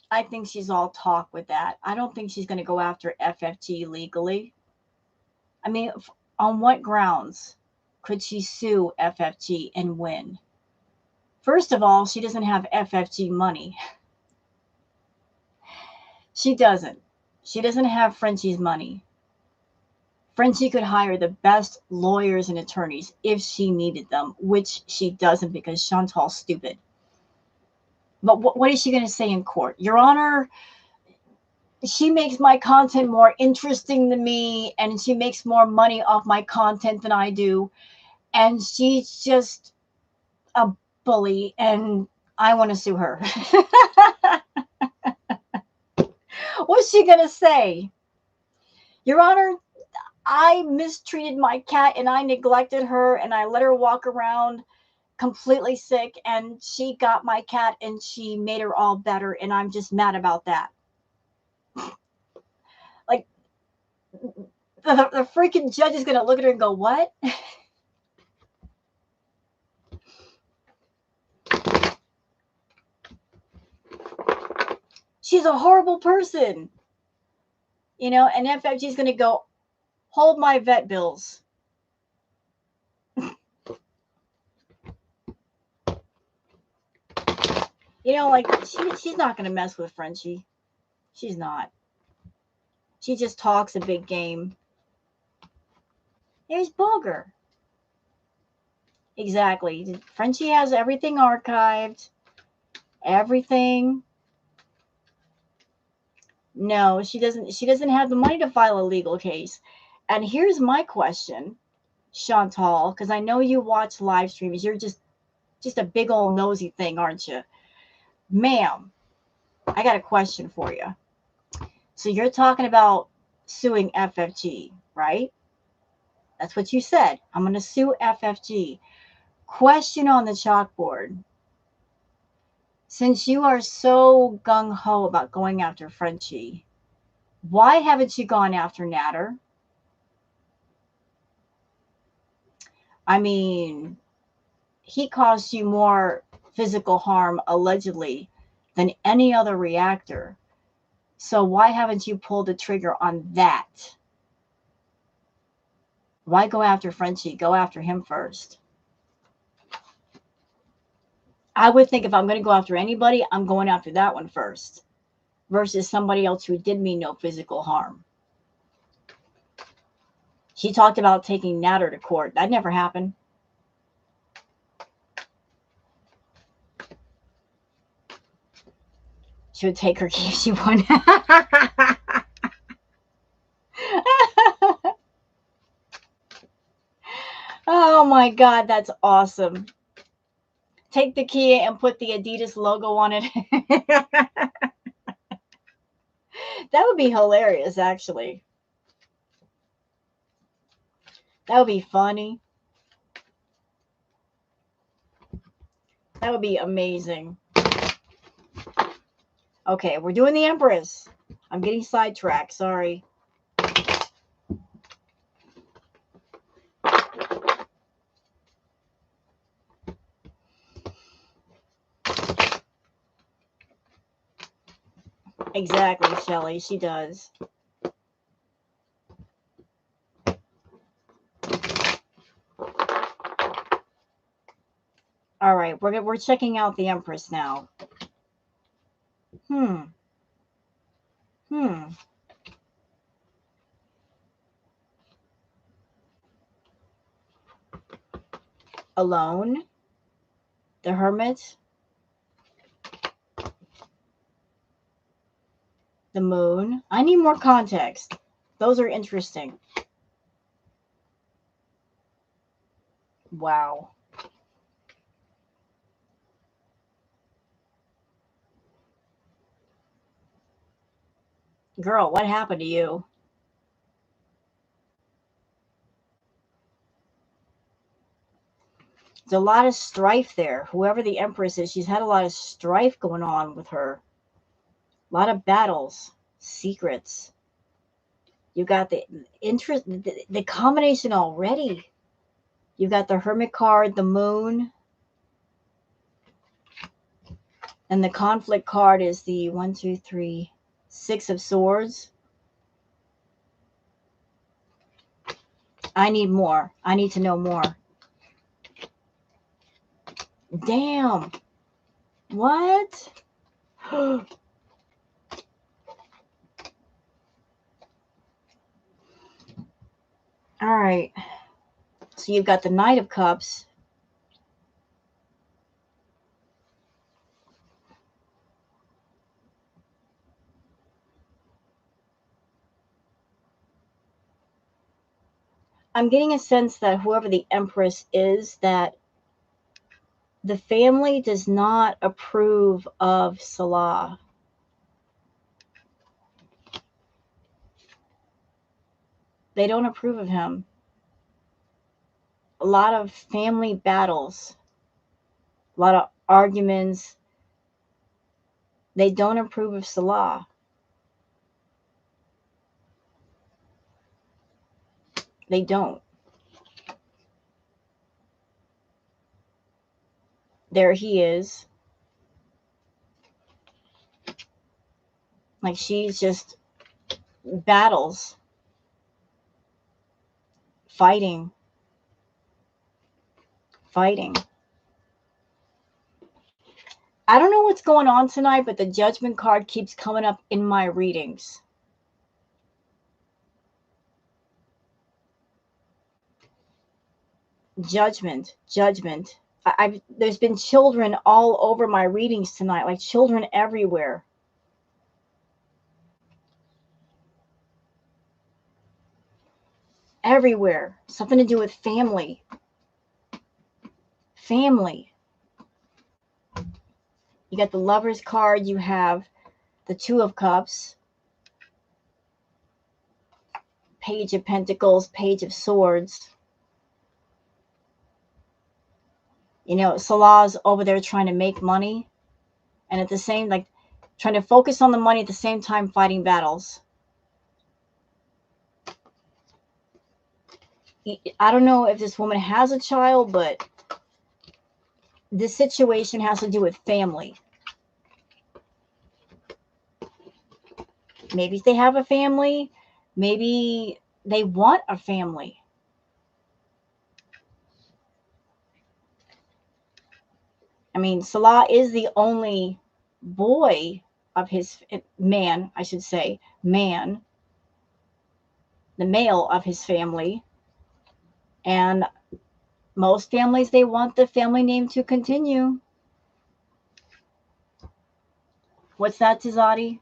I think she's all talk with that. I don't think she's going to go after FFG legally. I mean, on what grounds could she sue FFG and win? First of all, she doesn't have FFG money. She doesn't. She doesn't have Frenchie's money. Frenchie could hire the best lawyers and attorneys if she needed them, which she doesn't because Chantal's stupid. But what is she going to say in court? Your Honor, she makes my content more interesting than me, and she makes more money off my content than I do. And she's just a bully, and I want to sue her. What's she going to say? Your Honor, I mistreated my cat, and I neglected her, and I let her walk around completely sick, and she got my cat and she made her all better, and I'm just mad about that. Like, the freaking judge is going to look at her and go, what? She's a horrible person. You know, and FFG is going to go, hold my vet bills. You know, like, she's not going to mess with Frenchie. She's not. She just talks a big game. There's Booger. Exactly. Frenchie has everything archived. Everything. No, she doesn't have the money to file a legal case. And here's my question, Chantal, because I know you watch live streams. You're just a big old nosy thing, aren't you? Ma'am, I got a question for you. So you're talking about suing FFG, right? That's what you said. I'm going to sue FFG. Question on the chalkboard. Since you are so gung-ho about going after Frenchie, why haven't you gone after Natter? I mean, he caused you more physical harm, allegedly, than any other reactor. So why haven't you pulled the trigger on that? Why go after Frenchie? Go after him first. I would think if I'm going to go after anybody, I'm going after that one first versus somebody else who did me no physical harm. She talked about taking Natter to court. That never happened. She would take her key if she won. Oh my God, that's awesome. Take the key and put the Adidas logo on it. That would be hilarious, actually. That would be funny. That would be amazing. Okay, we're doing the Empress. I'm getting sidetracked. Sorry. Exactly, Shelley. She does. All right, we're checking out the Empress now. Hmm. Alone. The Hermit. The Moon. I need more context. Those are interesting. Wow. Girl, what happened to you? There's a lot of strife there. Whoever the Empress is, she's had a lot of strife going on with her. A lot of battles, secrets. You got the interest, the combination already. You got the Hermit card, the Moon, and the Conflict card is the 1, 2, 3, 6 of Swords. I need more. I need to know more. Damn. What? All right. So you've got the Knight of Cups. I'm getting a sense that whoever the Empress is, that the family does not approve of Salah. They don't approve of him. A lot of family battles, a lot of arguments. They don't approve of Salah. They don't. There he is. Like she's just battles, fighting. I don't know what's going on tonight, but the Judgment card keeps coming up in my readings. Judgment. There's been children all over my readings tonight, like children everywhere. Everywhere. Something to do with family. Family. You got the Lover's card. You have the Two of Cups. Page of Pentacles. Page of Swords. You know, Salah's over there trying to make money. And at the same, like, trying to focus on the money at the same time fighting battles. I don't know if this woman has a child, but this situation has to do with family. Maybe they have a family. Maybe they want a family. I mean, Salah is the only boy of his man, I should say, man, the male of his family. And most families, they want the family name to continue. What's that, Tizadi?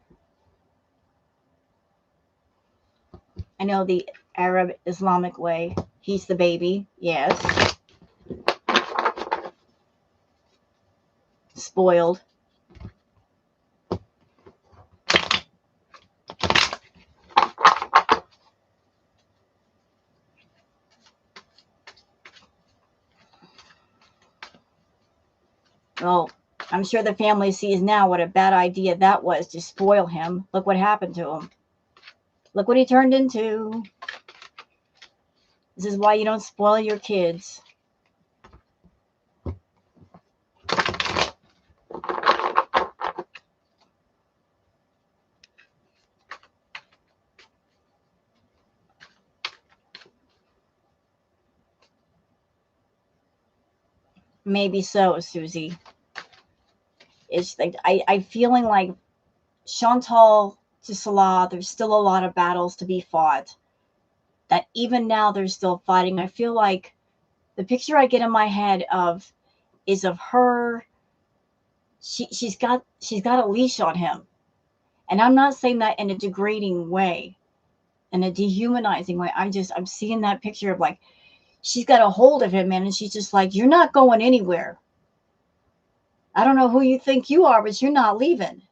I know the Arab Islamic way. He's the baby. Yes. Spoiled. Oh, I'm sure the family sees now what a bad idea that was to spoil him. Look what happened to him. Look what he turned into. This is why you don't spoil your kids. Maybe so, Susie. It's like I'm feeling like Chantal to Salah, there's still a lot of battles to be fought. That even now they're still fighting. I feel like the picture I get in my head of is of her. She's got a leash on him, and I'm not saying that in a degrading way, in a dehumanizing way. I'm seeing that picture of like she's got a hold of him, man, and she's just like, you're not going anywhere. I don't know who you think you are, but you're not leaving.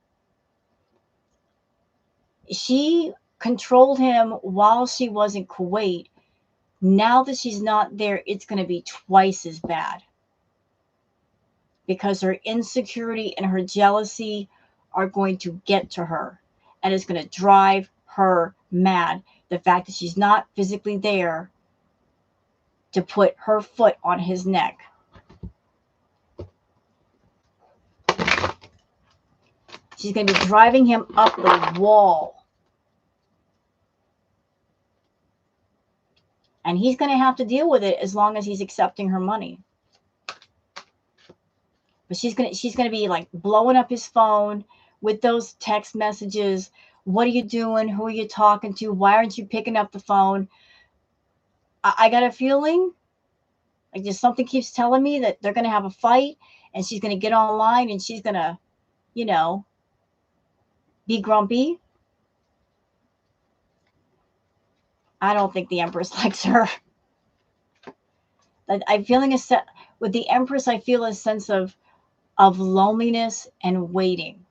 She controlled him while she was in Kuwait. Now that she's not there, it's going to be twice as bad because her insecurity and her jealousy are going to get to her, and it's going to drive her mad. The fact that she's not physically there to put her foot on his neck. She's going to be driving him up the wall. And he's going to have to deal with it as long as he's accepting her money. But she's going to be like blowing up his phone with those text messages. What are you doing? Who are you talking to? Why aren't you picking up the phone? I got a feeling, like just something keeps telling me that they're going to have a fight, and she's going to get online and she's going to, be grumpy. I don't think the Empress likes her. I'm feeling with the Empress, I feel a sense of loneliness and waiting,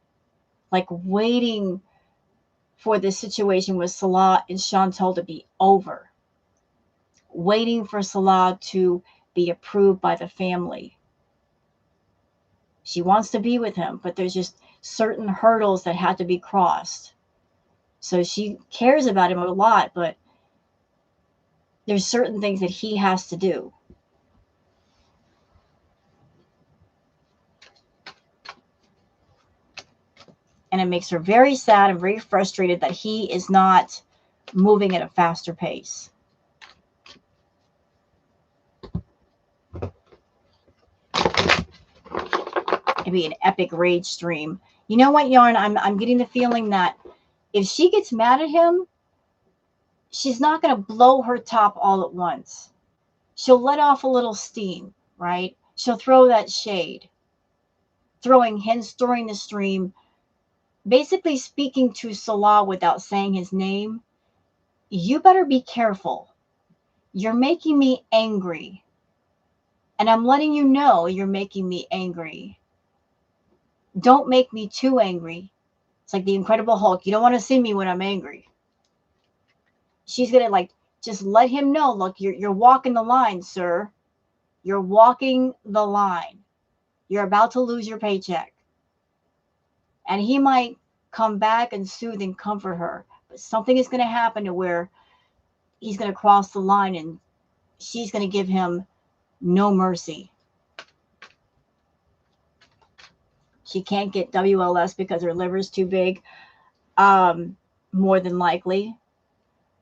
like waiting for the situation with Salah and Chantal to be over, waiting for Salah to be approved by the family. She wants to be with him, but there's just certain hurdles that have to be crossed. So she cares about him a lot, but there's certain things that he has to do. And it makes her very sad and very frustrated that he is not moving at a faster pace. It'd be an epic rage stream. You know what, Yarn? I'm getting the feeling that if she gets mad at him, she's not going to blow her top all at once. She'll let off a little steam, right? She'll throw that shade, throwing hints during the stream, basically speaking to Salah without saying his name. You better be careful. You're making me angry. And I'm letting you know you're making me angry. Don't make me too angry. It's like the Incredible Hulk. You don't want to see me when I'm angry. She's going to like just let him know, look, you're walking the line, sir. You're walking the line. You're about to lose your paycheck. And he might come back and soothe and comfort her. But something is going to happen to where he's going to cross the line and she's going to give him no mercy. She can't get WLS because her liver's too big. more than likely.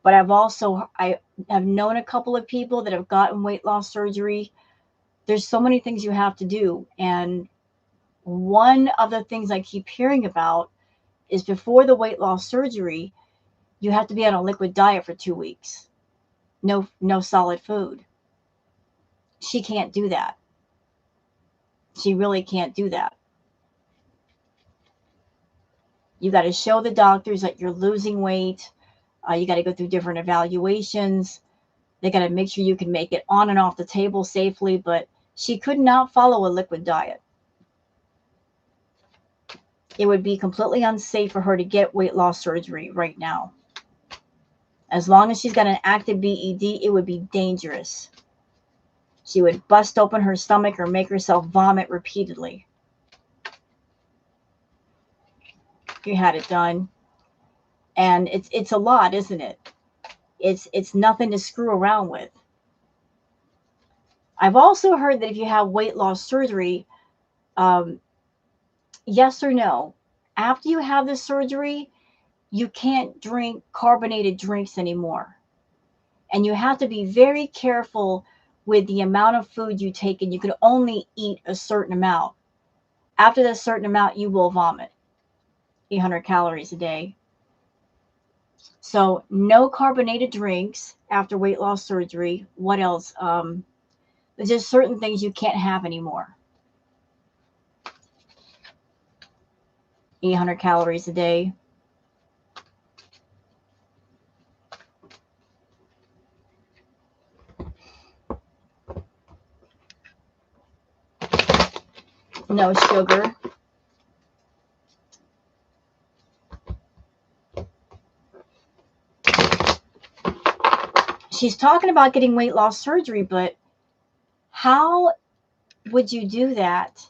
But I have known a couple of people that have gotten weight loss surgery. There's so many things you have to do. And one of the things I keep hearing about is before the weight loss surgery, you have to be on a liquid diet for 2 weeks. No solid food. She can't do that. She really can't do that. You got to show the doctors that you're losing weight. You got to go through different evaluations. They got to make sure you can make it on and off the table safely, but she could not follow a liquid diet. It would be completely unsafe for her to get weight loss surgery right now. As long as she's got an active BED, it would be dangerous. She would bust open her stomach or make herself vomit repeatedly. You had it done. And it's a lot, isn't it? It's nothing to screw around with. I've also heard that if you have weight loss surgery, yes or no, after you have the surgery, you can't drink carbonated drinks anymore. And you have to be very careful with the amount of food you take, and you can only eat a certain amount. After that certain amount, you will vomit. 800 calories a day. So no carbonated drinks after weight loss surgery. What else? There's just certain things you can't have anymore. 800 calories a day. No sugar. She's talking about getting weight loss surgery, but how would you do that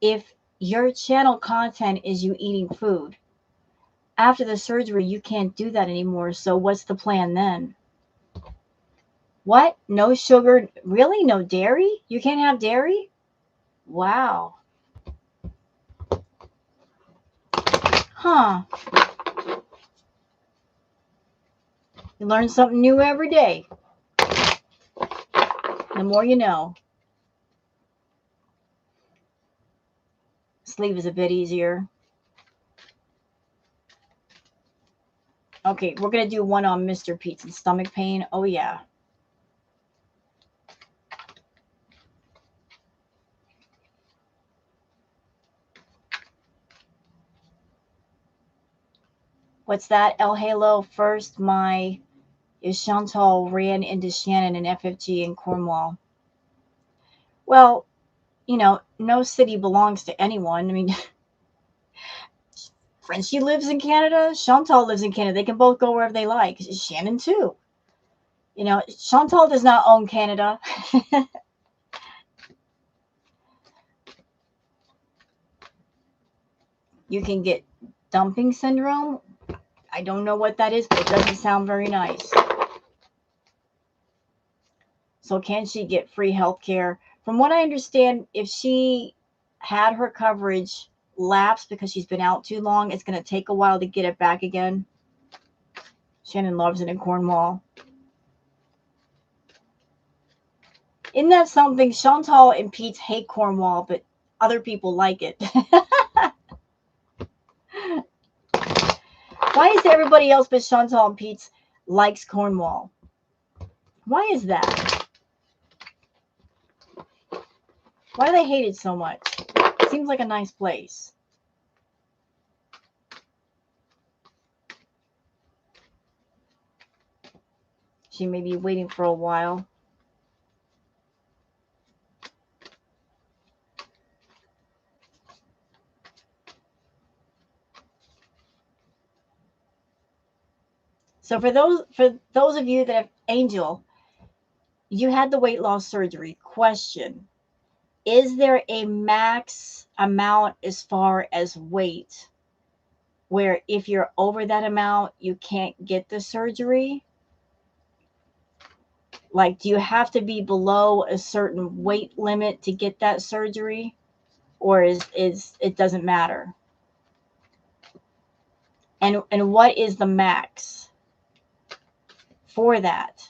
if your channel content is you eating food? After the surgery, you can't do that anymore. So what's the plan then? What? No sugar? Really? No dairy? You can't have dairy? Wow. Huh. You learn something new every day. The more you know. Sleep is a bit easier. Okay, we're going to do one on Mr. Pete's and stomach pain. Oh, yeah. What's that? El Halo first. Is Chantal ran into Shannon and FFG in Cornwall. Well, no city belongs to anyone. I mean, Frenchie lives in Canada. Chantal lives in Canada. They can both go wherever they like. Shannon, too. Chantal does not own Canada. You can get dumping syndrome. I don't know what that is, but it doesn't sound very nice. So can she get free health care? From what I understand, if she had her coverage lapse because she's been out too long, it's going to take a while to get it back again. Shannon loves it in Cornwall. Isn't that something? Chantal and Pete hate Cornwall, but other people like it. Why is everybody else but Chantal and Pete likes Cornwall? Why is that? Why do they hate it so much? It seems like a nice place. She may be waiting for a while. So for those of you that have Angel, you had the weight loss surgery. Question: is there a max amount as far as weight where if you're over that amount, you can't get the surgery? Like, do you have to be below a certain weight limit to get that surgery? Or is it doesn't matter? And what is the max for that?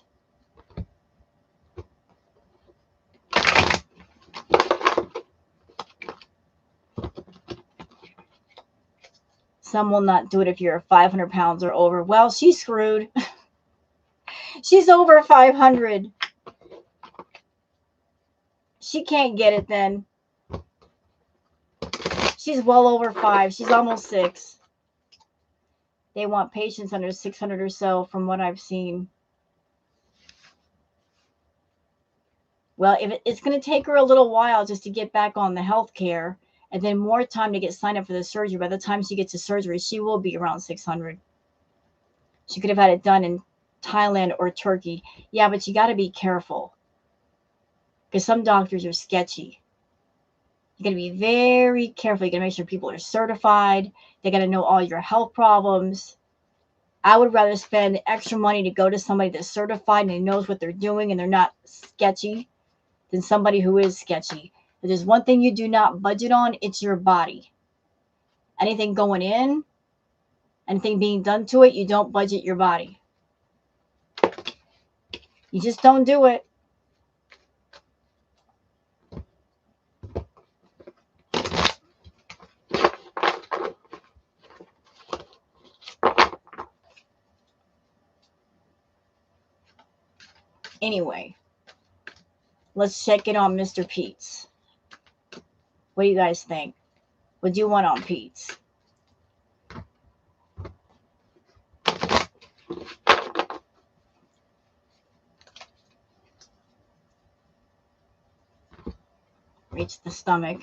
Some will not do it if you're 500 pounds or over. Well, she's screwed. She's over 500. She can't get it then. She's well over 5. She's almost 6. They want patients under 600 or so from what I've seen. Well, if it's going to take her a little while just to get back on the health care and then more time to get signed up for the surgery. By the time she gets to surgery, she will be around 600. She could have had it done in Thailand or Turkey. Yeah, but you got to be careful because some doctors are sketchy. You got to be very careful. You got to make sure people are certified. They got to know all your health problems. I would rather spend extra money to go to somebody that's certified and knows what they're doing and they're not sketchy than somebody who is sketchy. If there's one thing you do not budget on, it's your body. Anything going in, anything being done to it, you don't budget your body. You just don't do it. Anyway, let's check in on Mr. Pete's. What do you guys think? What do you want on Pete's? Reach the stomach.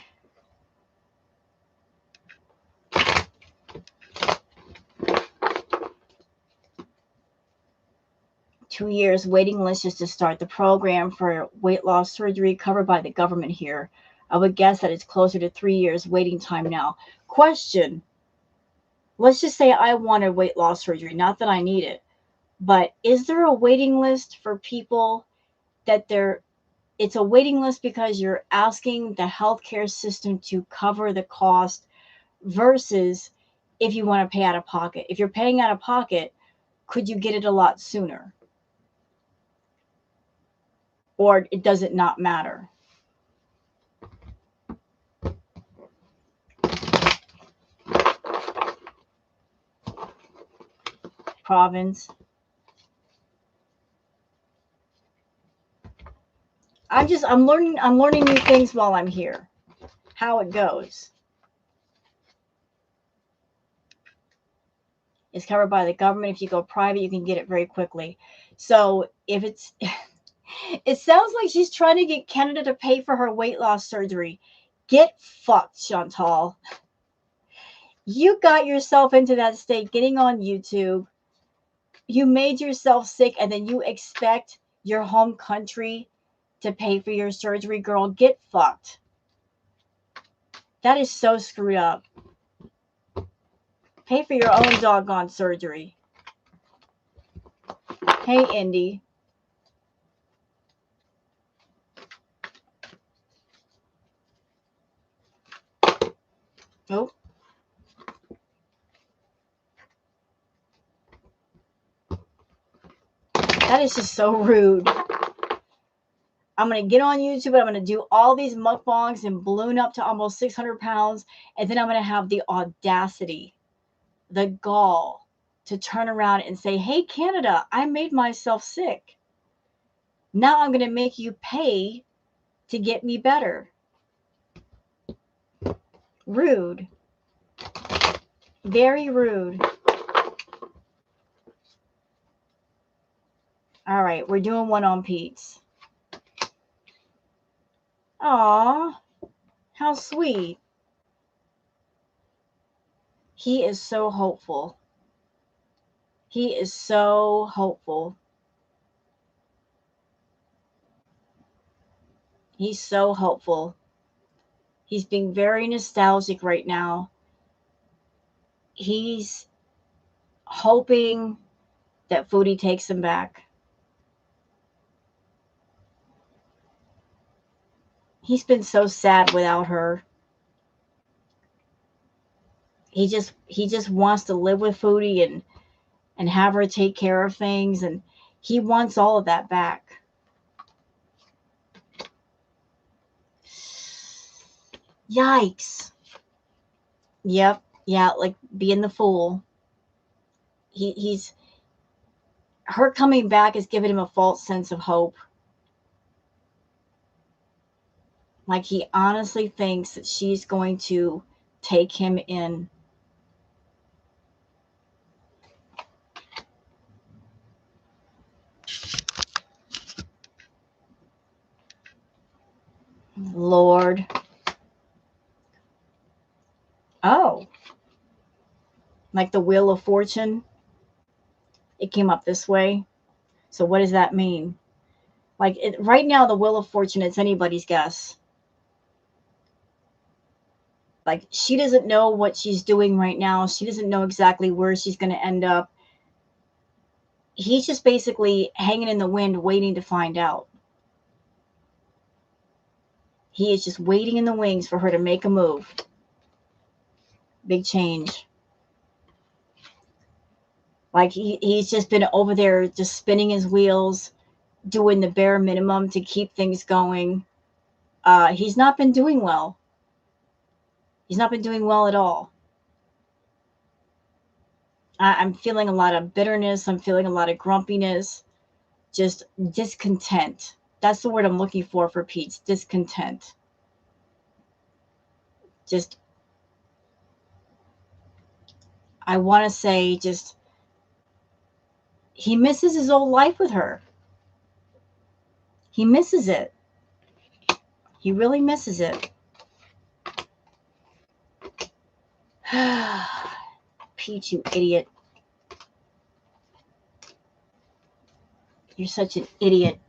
Two years waiting list just to start the program for weight loss surgery covered by the government here. I would guess that it's closer to 3 years waiting time now. Question. Let's just say I wanted weight loss surgery. Not that I need it. But is there a waiting list for people that it's a waiting list because you're asking the healthcare system to cover the cost versus if you want to pay out of pocket? If you're paying out of pocket, could you get it a lot sooner? Or does it not matter? Province. I'm learning new things while I'm here. How it goes. It's covered by the government. If you go private, you can get it very quickly. So if it's it sounds like she's trying to get Canada to pay for her weight loss surgery. Get fucked, Chantal. You got yourself into that state getting on YouTube. You made yourself sick and then you expect your home country to pay for your surgery. Girl, get fucked. That is so screwed up. Pay for your own doggone surgery. Hey, Indy. Oh. That is just so rude. I'm going to get on YouTube and I'm going to do all these mukbangs and balloon up to almost 600 pounds. And then I'm going to have the audacity, the gall to turn around and say, hey, Canada, I made myself sick. Now I'm going to make you pay to get me better. Rude. Very rude. All right, we're doing one on Pete's. Aw, how sweet. He is so hopeful. He is so hopeful. He's so hopeful. He's being very nostalgic right now. He's hoping that Foodie takes him back. He's been so sad without her. he just wants to live with Foodie and have her take care of things, and he wants all of that back. Yikes. Yep. Yeah, like being the fool. He's her coming back is giving him a false sense of hope. Like he honestly thinks that she's going to take him in. Lord. Oh, like the Wheel of Fortune. It came up this way. So what does that mean? Like right now, the Wheel of Fortune, it's anybody's guess. Like she doesn't know what she's doing right now. She doesn't know exactly where she's going to end up. He's just basically hanging in the wind, waiting to find out. He is just waiting in the wings for her to make a move. Big change. Like he's just been over there just spinning his wheels, doing the bare minimum to keep things going. He's not been doing well. He's not been doing well at all. I'm feeling a lot of bitterness. I'm feeling a lot of grumpiness, just discontent. That's the word I'm looking for Pete's discontent. Just, I want to say, just, he misses his old life with her. He misses it. He really misses it. Pete, you idiot. You're such an idiot.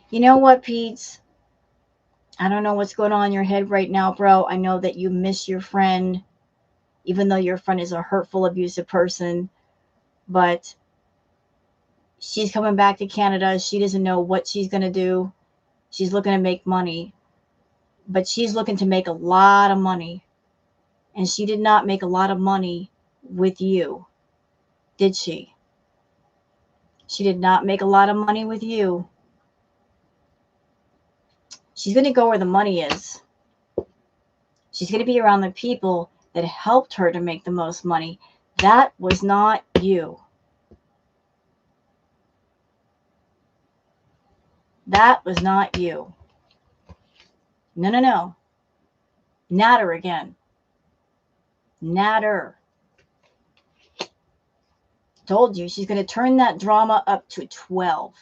You know what, Pete? I don't know what's going on in your head right now, bro. I know that you miss your friend, even though your friend is a hurtful, abusive person. But she's coming back to Canada. She doesn't know what she's going to do. She's looking to make money. But she's looking to make a lot of money. And she did not make a lot of money with you, did she? She did not make a lot of money with you. She's going to go where the money is. She's going to be around the people that helped her to make the most money. That was not you. That was not you. No, no, no. Natter again. Natter. Told you, she's going to turn that drama up to 12.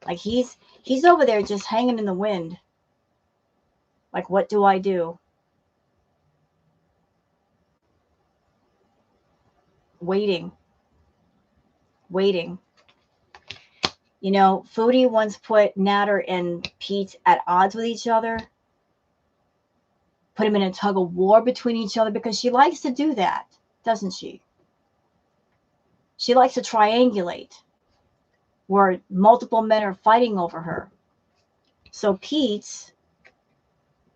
Like he's over there just hanging in the wind. Like, what do I do? Waiting. Waiting. You know, Foodie once put Natter and Pete at odds with each other. Put them in a tug of war between each other because she likes to do that, doesn't she? She likes to triangulate where multiple men are fighting over her. So Pete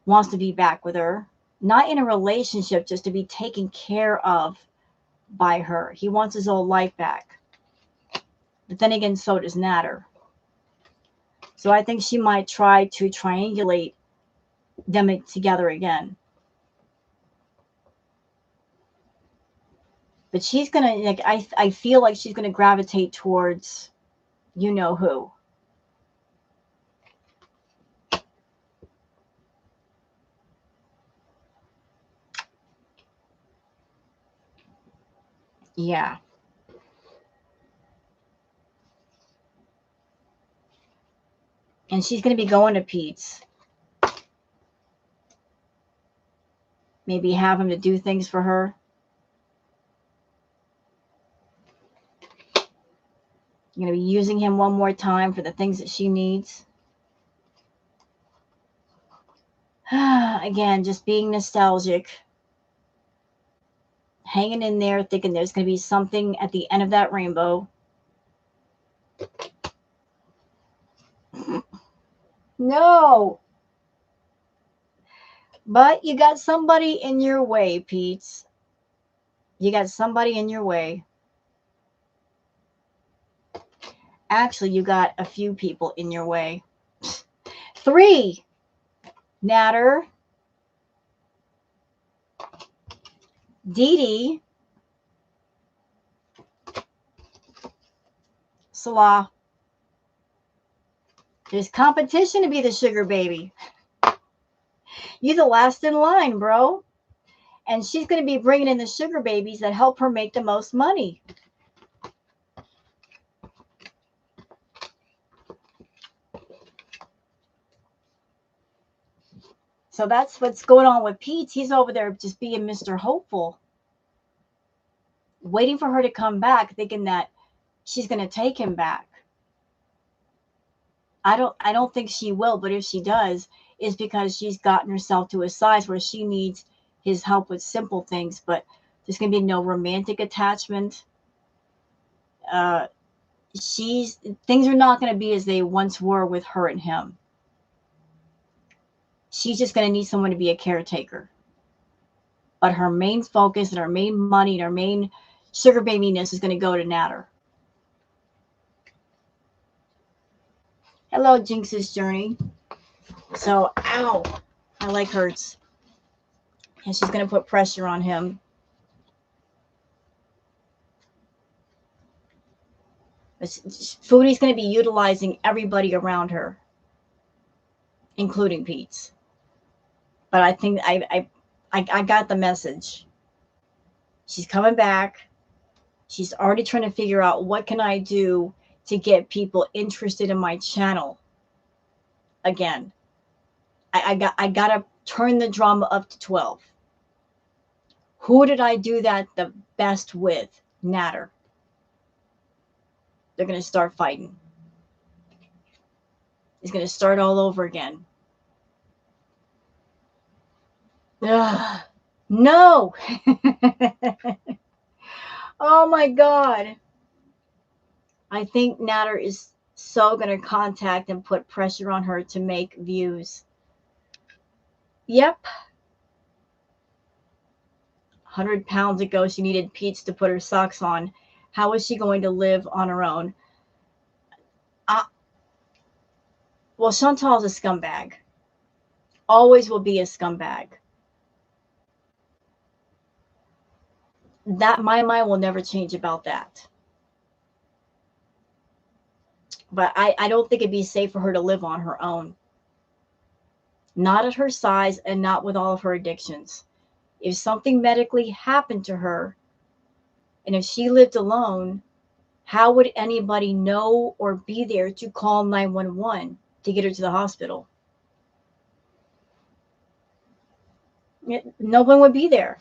wants to be back with her, not in a relationship, just to be taken care of by her. He wants his old life back. But then again, so does Natter. So I think she might try to triangulate them together again. But she's gonna, like, I feel like she's gonna gravitate towards you know who. Yeah. And she's gonna be going to Pete's. Maybe have him to do things for her. You're gonna be using him one more time for the things that she needs. Again, just being nostalgic. hanging in there, thinking there's going to be something at the end of that rainbow. No. But you got somebody in your way, Pete's. You got somebody in your way. Actually, you got a few people in your way. 3. Natter. Dee Dee. Salah. There's competition to be the sugar baby. You're the last in line, bro. And she's going to be bringing in the sugar babies that help her make the most money. So that's what's going on with Pete. He's over there just being Mr. Hopeful, waiting for her to come back, thinking that she's going to take him back. I don't think she will, but if she does, it's because she's gotten herself to a size where she needs his help with simple things, but there's going to be no romantic attachment. Things are not going to be as they once were with her and him. She's just going to need someone to be a caretaker. But her main focus and her main money and her main sugar babiness is going to go to Natter. Hello, Jinx's Journey. So, ow, my leg hurts. And she's going to put pressure on him. Foodie's going to be utilizing everybody around her, including Pete's. But I think I got the message. She's coming back. She's already trying to figure out what can I do to get people interested in my channel again. I got to turn the drama up to 12. Who did I do that the best with? Natter. They're going to start fighting. It's going to start all over again. Ugh. No. Oh my God. I think Natter is so going to contact and put pressure on her to make views. Yep. 100 pounds ago, she needed Pete's to put her socks on. How is she going to live on her own? Well, Chantal's a scumbag. Always will be a scumbag. That my mind will never change about that. But I don't think it'd be safe for her to live on her own. Not at her size and not with all of her addictions. If something medically happened to her, and if she lived alone, how would anybody know or be there to call 911 to get her to the hospital? No one would be there.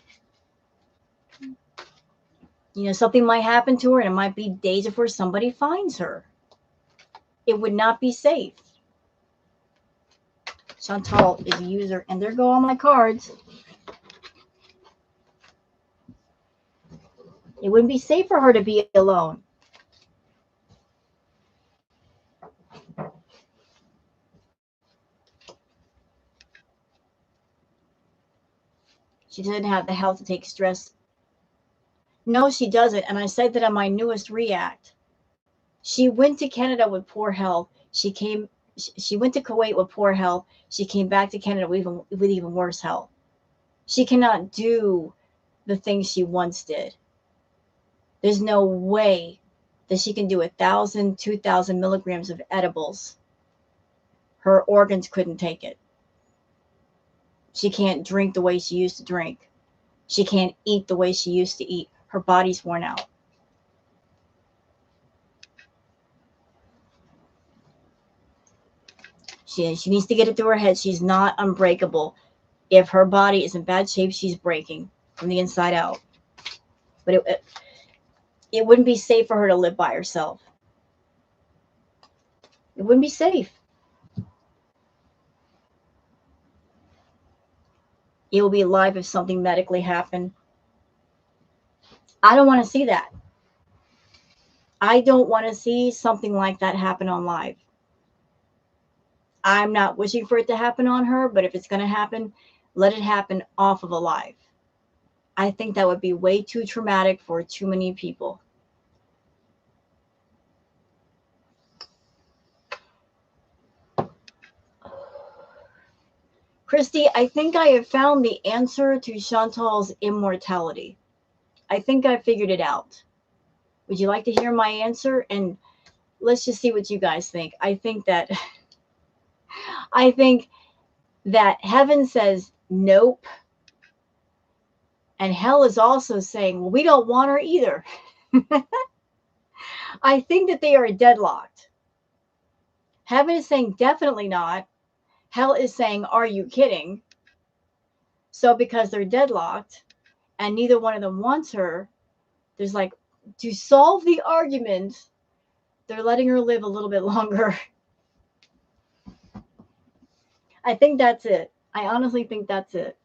You know, something might happen to her and it might be days before somebody finds her. It would not be safe. Chantal is a user, and there go all my cards. It wouldn't be safe for her to be alone. She doesn't have the health to take stress. No, she doesn't. And I said that on my newest React. She went to Canada with poor health. She went to Kuwait with poor health. She came back to Canada with even worse health. She cannot do the things she once did. There's no way that she can do 1,000, 2,000 milligrams of edibles. Her organs couldn't take it. She can't drink the way she used to drink. She can't eat the way she used to eat. Her body's worn out. She needs to get it through her head. She's not unbreakable. If her body is in bad shape, she's breaking from the inside out. But it wouldn't be safe for her to live by herself. It wouldn't be safe. It will be alive if something medically happened. I don't want to see that. I don't want to see something like that happen on live. I'm not wishing for it to happen on her, but if it's going to happen, let it happen off of a live. I think that would be way too traumatic for too many people. Christy, I think I have found the answer to Chantal's immortality. I think I figured it out. Would you like to hear my answer? And let's just see what you guys think. I think that heaven says nope, and hell is also saying, well, we don't want her either. I think that they are deadlocked. Heaven is saying definitely not. Hell is saying, are you kidding? So because they're deadlocked and neither one of them wants her, there's like, to solve the argument, they're letting her live a little bit longer. I think that's it. I honestly think that's it.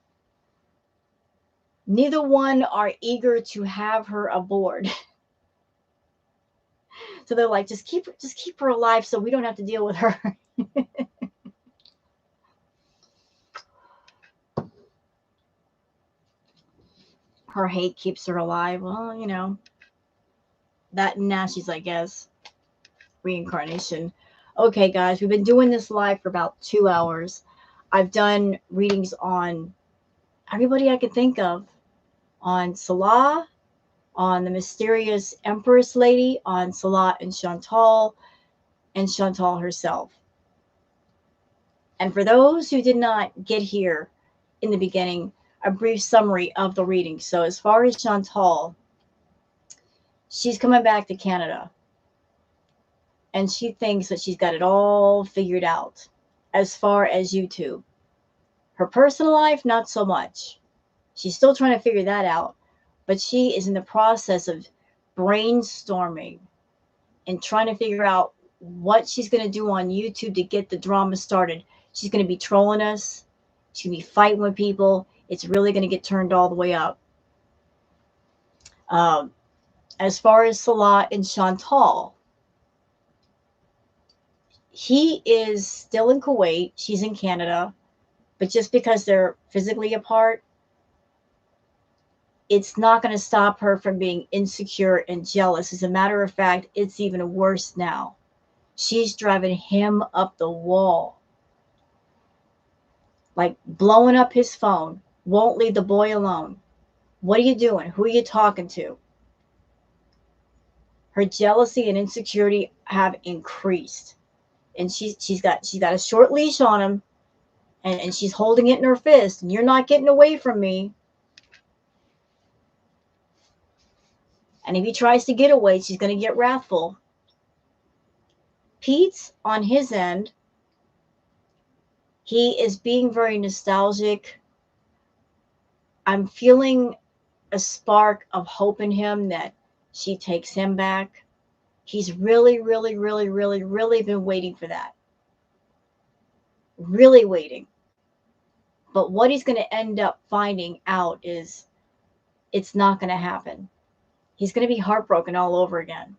Neither one are eager to have her aboard. So they're like, just keep her alive so we don't have to deal with her. Her hate keeps her alive. Well, you know, that and Nashie's, I guess. Reincarnation. Okay, guys, we've been doing this live for about 2 hours. I've done readings on everybody I could think of, on Salah, on the mysterious Empress lady, on Salah and Chantal herself. And for those who did not get here in the beginning, a brief summary of the reading. So as far as Chantal, she's coming back to Canada. And she thinks that she's got it all figured out as far as YouTube. Her personal life, not so much. She's still trying to figure that out. But she is in the process of brainstorming and trying to figure out what she's going to do on YouTube to get the drama started. She's going to be trolling us. She's going to be fighting with people. It's really going to get turned all the way up. As far as Salah and Chantal, he is still in Kuwait. She's in Canada. But just because they're physically apart, it's not going to stop her from being insecure and jealous. As a matter of fact, it's even worse now. She's driving him up the wall. Like blowing up his phone. Won't leave the boy alone. What are you doing? Who are you talking to? Her jealousy and insecurity have increased. And she's got a short leash on him. And she's holding it in her fist. And you're not getting away from me. And if he tries to get away, she's going to get wrathful. Pete's on his end. He is being very nostalgic. I'm feeling a spark of hope in him that she takes him back. He's really, really, really, really, really been waiting for that. Really waiting. But what he's going to end up finding out is it's not going to happen. He's going to be heartbroken all over again.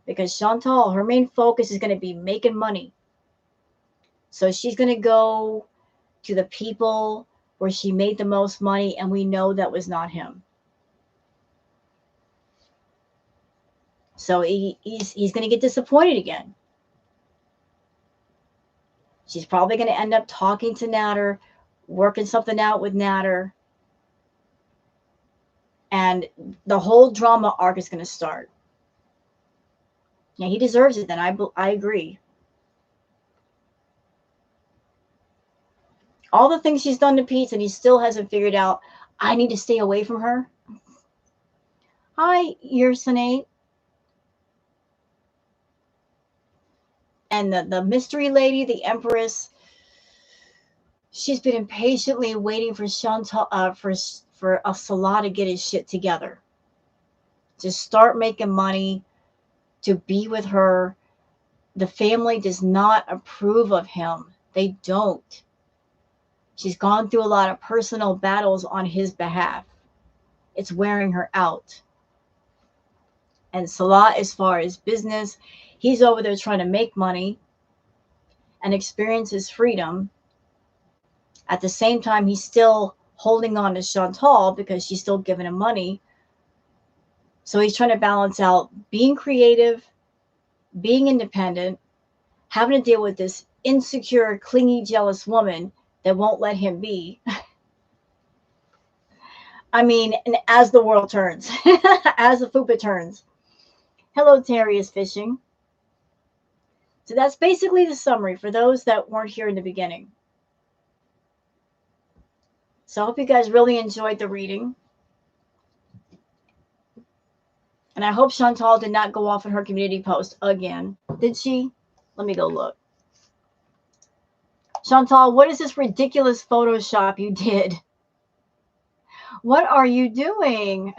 Because Chantal, her main focus is going to be making money. So she's going to go to the people where she made the most money, and we know that was not him. So he's going to get disappointed again. She's probably going to end up talking to Natter, working something out with Natter. And the whole drama arc is going to start. Yeah, he deserves it then. I agree. All the things she's done to Pete, and he still hasn't figured out, I need to stay away from her. Hi, Yersinate. And the mystery lady, the Empress, she's been impatiently waiting for Chantal, for a Salah to get his shit together. To start making money, to be with her. The family does not approve of him. They don't. She's gone through a lot of personal battles on his behalf. It's wearing her out. And Salah, as far as business, he's over there trying to make money and experience his freedom. At the same time, he's still holding on to Chantal because she's still giving him money. So he's trying to balance out being creative, being independent, having to deal with this insecure, clingy, jealous woman that won't let him be. I mean, and as the world turns, as the fupa turns. Hello, Terry is fishing. So that's basically the summary for those that weren't here in the beginning. So I hope you guys really enjoyed the reading. And I hope Chantal did not go off on her community post again. Did she? Let me go look. Chantal, what is this ridiculous Photoshop you did? What are you doing?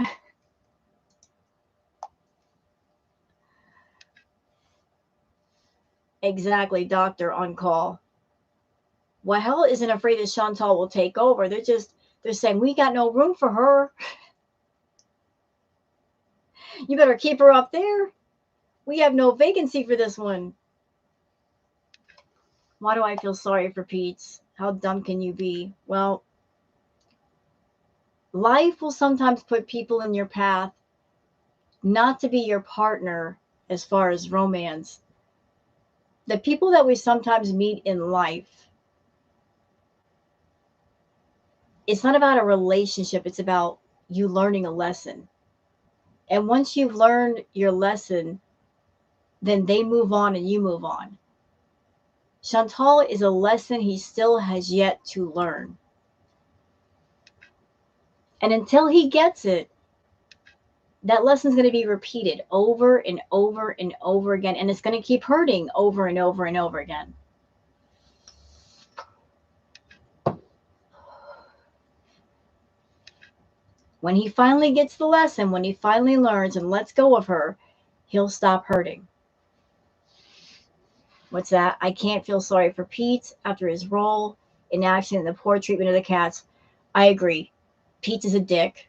Exactly, doctor on call. Well, hell isn't afraid that Chantal will take over. They're saying, we got no room for her. You better keep her up there. We have no vacancy for this one. Why do I feel sorry for Pete? How dumb can you be? Well, life will sometimes put people in your path not to be your partner as far as romance. The people that we sometimes meet in life, it's not about a relationship, it's about you learning a lesson. And once you've learned your lesson, then they move on and you move on. Chantal is a lesson he still has yet to learn. And until he gets it, that lesson's going to be repeated over and over and over again. And it's going to keep hurting over and over and over again. When he finally gets the lesson, when he finally learns and lets go of her, he'll stop hurting. What's that? I can't feel sorry for Pete after his role in action and the poor treatment of the cats. I agree. Pete is a dick.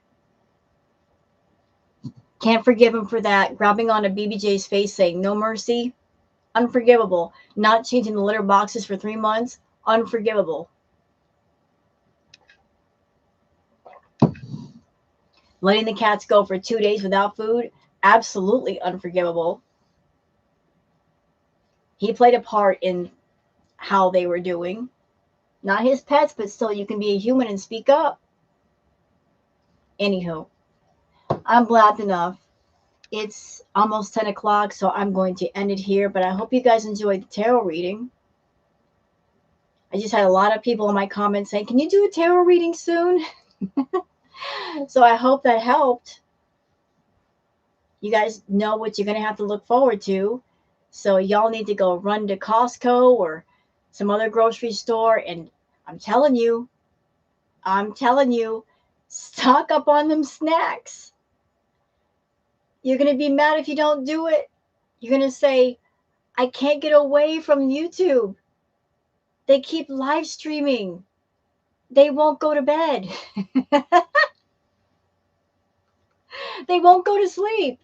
Can't forgive him for that. Grabbing on a BBJ's face saying no mercy. Unforgivable. Not changing the litter boxes for 3 months. Unforgivable. Letting the cats go for 2 days without food. Absolutely unforgivable. He played a part in how they were doing. Not his pets, but still, you can be a human and speak up. Anywho, I'm blabbed enough. It's almost 10 o'clock, so I'm going to end it here. But I hope you guys enjoyed the tarot reading. I just had a lot of people in my comments saying, can you do a tarot reading soon? So I hope that helped. You guys know what you're going to have to look forward to. So y'all need to go run to Costco or some other grocery store. And I'm telling you, stock up on them snacks. You're going to be mad if you don't do it. You're going to say, I can't get away from YouTube. They keep live streaming. They won't go to bed. They won't go to sleep.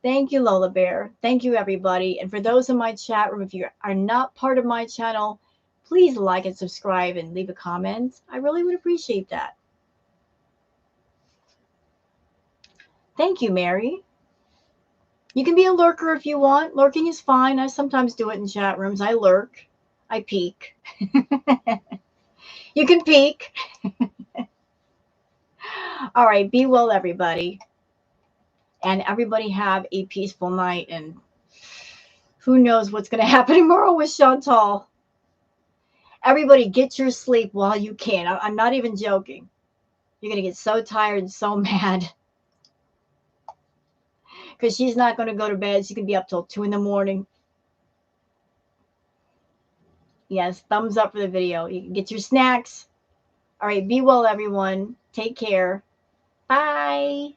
Thank you, Lola Bear. Thank you, everybody. And for those in my chat room, if you are not part of my channel, please like and subscribe and leave a comment. I really would appreciate that. Thank you, Mary. You can be a lurker if you want. Lurking is fine. I sometimes do it in chat rooms. I lurk. I peek. You can peek. All right. Be well, everybody. And everybody have a peaceful night. And who knows what's going to happen tomorrow with Chantal. Everybody get your sleep while you can. I'm not even joking. You're going to get so tired and so mad. Because she's not going to go to bed. She can be up till 2 in the morning. Yes, thumbs up for the video. You can get your snacks. All right, be well, everyone. Take care. Bye.